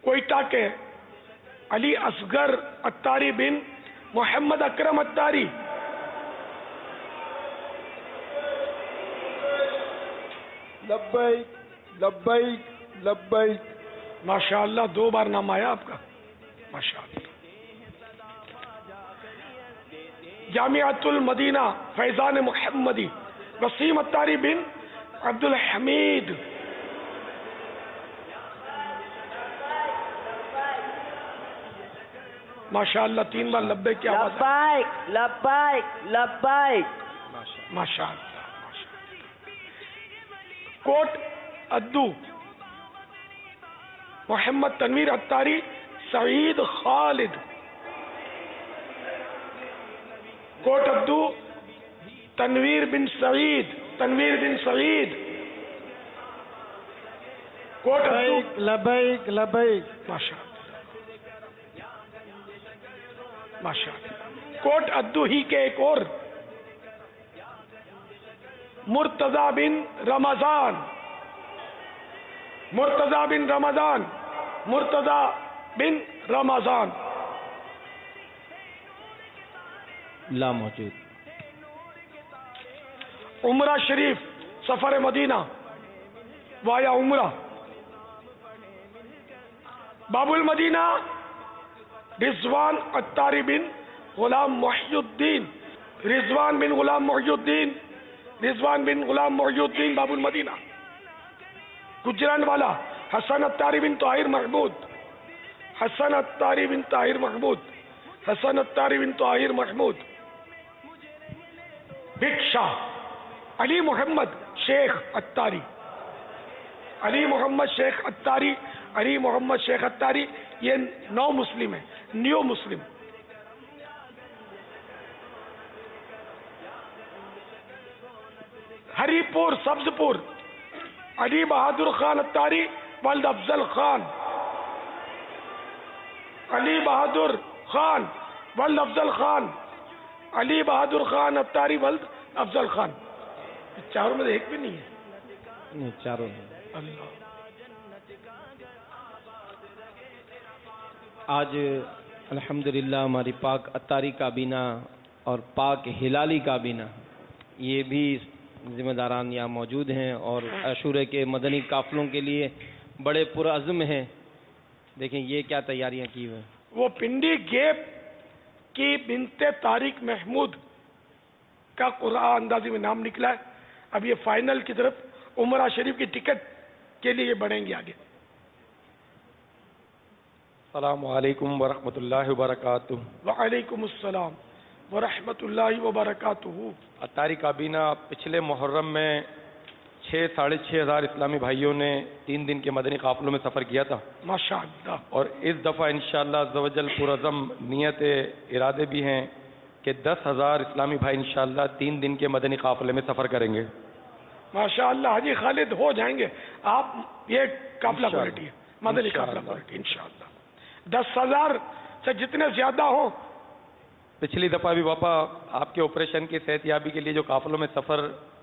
کوئٹہ کے علی اصغر اتاری بن محمد اکرم اتاری لبیک لبیک لبیک۔ ماشاءاللہ 2 بار نام آیا آپ کا، ماشاءاللہ۔ جامعۃ المدینہ فیضان محمدی وسیم اتاری بن عبد الحمید۔ ماشاءاللہ 3 بار لبے کی آواز ہے۔ لبیک لبیک لبیک۔ ماشاءاللہ۔ کوٹ ادو محمد تنویر اتاری سعید خالد۔ کوٹ ابدو تنویر بن سعید، تنویر بن سعید۔ کوٹ ابدو لبیک لبیک۔ ماشاءاللہ ماشاءاللہ۔ کوٹ ادو ہی کے ایک اور مرتضی بن رمضان، مرتضی بن رمضان، مرتضی بن رمضان۔ لا موجود۔ عمرہ شریف سفر مدینہ وایا عمرہ باب المدینہ رضوان اتاری بن غلام محی الدین، رضوان بن غلام محی الدین، رضوان بن غلام محی الدین باب المدینہ۔ گجران والا حسن اتاری بن طاہر محمود، حسن اتاری بن طاہر محمود، حسن اتاری بن طاہر محمود۔ بھکشا علی محمد شیخ اتاری، علی محمد شیخ اتاری، علی محمد شیخ اتاری، یہ نو مسلم ہے، نیو مسلم۔ ہری پور سبز پور علی بہادر خان اتاری ولد افضل خان، علی بہادر خان ولد افضل خان، علی بہادر خان اتاری ولد افضل خان۔ چاروں میں ایک بھی نہیں ہے، نہیں چاروں ہیں۔ اللہ۔ آج الحمدللہ ہماری پاک اتاری کابینہ اور پاک ہلالی کابینہ یہ بھی ذمہ داران یہاں موجود ہیں اور عاشورے کے مدنی قافلوں کے لیے بڑے پرعزم ہیں۔ دیکھیں یہ کیا تیاریاں کی ہوئے ہیں۔ وہ پنڈی گیپ کی بنت طارق محمود کا قرآن اندازی میں نام نکلا ہے۔ اب یہ فائنل کی طرف عمرہ شریف کی ٹکٹ کے لیے یہ بڑھیں گے آگے۔ السلام علیکم ورحمۃ اللہ وبرکاتہ۔ وعلیکم السلام ورحمۃ اللہ وبرکاتہ۔ اتاری کابینہ پچھلے محرم میں 6,500 اسلامی بھائیوں نے 3 دن کے مدنی قافلوں میں سفر کیا تھا ماشاء اللہ، اور اس دفعہ انشاءاللہ عز و جل پرعزم نیت ارادے بھی ہیں کہ 10,000 اسلامی بھائی انشاءاللہ 3 دن کے مدنی قافلے میں سفر کریں گے۔ ماشاء اللہ حاجی خالد ہو جائیں گے آپ، یہ قافلہ کوالٹی ہے، مدنی قافلہ کوالٹی انشاءاللہ 10,000 سے جتنے زیادہ ہوں۔ پچھلی دفعہ بھی باپا آپ کے آپریشن کی صحت یابی کے لیے جو قافلوں میں سفر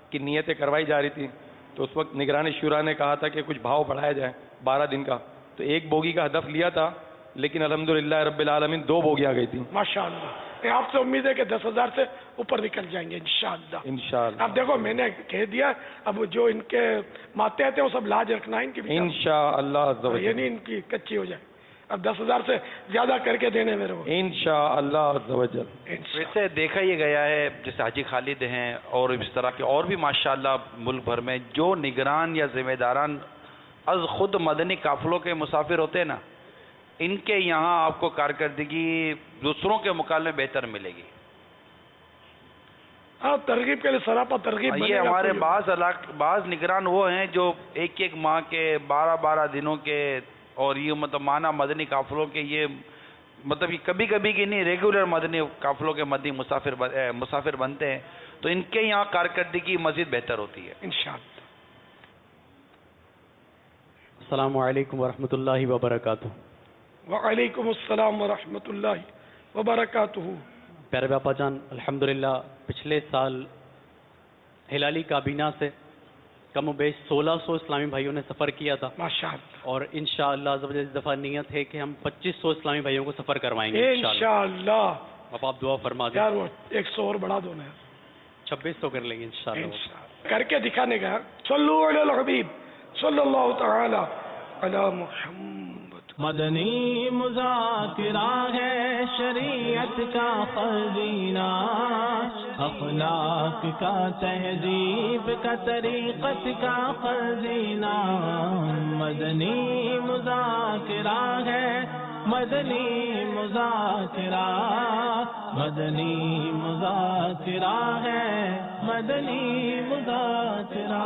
کی نیتیں کروائی جا رہی تھی تو اس وقت نگرانی شورا نے کہا تھا کہ کچھ بھاؤ بڑھایا جائے 12 دن کا، تو 1 بوگی کا ہدف لیا تھا، لیکن الحمدللہ رب العالمین 2 بوگیاں گئی تھیں ماشاءاللہ۔ آپ سے امید ہے کہ 10,000 سے اوپر نکل جائیں گے انشاءاللہ۔ انشاءاللہ اب دیکھو میں نے کہہ دیا، اب جو ان کے ماتحت ہیں وہ سب لاج رکھنا ہے ان کی بھی، انشاءاللہ عز و جل، یہ نہیں ان کی کچی ہو جائے۔ اب 10,000 سے زیادہ کر کے دینے میرے کو انشاءاللہ عز و جل۔ ویسے دیکھا یہ گیا ہے جیسے حاجی خالد ہیں اور اس طرح کے اور بھی ماشاءاللہ ملک بھر میں جو نگران یا ذمہ داران از خود مدنی قافلوں کے مسافر ہوتے ہیں نا، ان کے یہاں آپ کو کارکردگی دوسروں کے مقابلے میں بہتر ملے گی۔ ہاں، ترغیب کے لیے سراپا ترغیب بنے یہ گا۔ ہمارے بعض نگران وہ ہیں جو 1 ماہ کے 12 دنوں کے اور یہ مطلب مانا مدنی قافلوں کے، یہ مطلب یہ کبھی کبھی کی نہیں، ریگولر مدنی قافلوں کے مدنی مسافر بنتے ہیں، تو ان کے یہاں کارکردگی مزید بہتر ہوتی ہے انشاءاللہ۔ السلام علیکم ورحمۃ اللہ وبرکاتہ۔ وعلیکم السلام ورحمۃ اللہ وبرکاتہ۔ پیارے باپا جان، الحمدللہ پچھلے سال ہلالی کابینہ سے کم و بیش 1600 اسلامی بھائیوں نے سفر کیا تھا ماشاءاللہ، اور انشاءاللہ اس دفعہ نیت ہے کہ ہم 2500 اسلامی بھائیوں کو سفر کروائیں گے انشاءاللہ۔ آپ دعا فرما دیں یار وہ 100 اور بڑھا دو نا، 2600 کر لیں گے انشاءاللہ۔ کر کے دکھانے کا، صلو علی الحبیب صلی اللہ تعالی علی محمد۔ مدنی مذاکرہ ہے شریعت کا خزینہ، اخلاق کا تہذیب کا طریقت کا خزینہ، مدنی مذاکرہ ہے، مدنی مذاکرہ، مدنی مذاکرہ ہے، مدنی مذاکرہ۔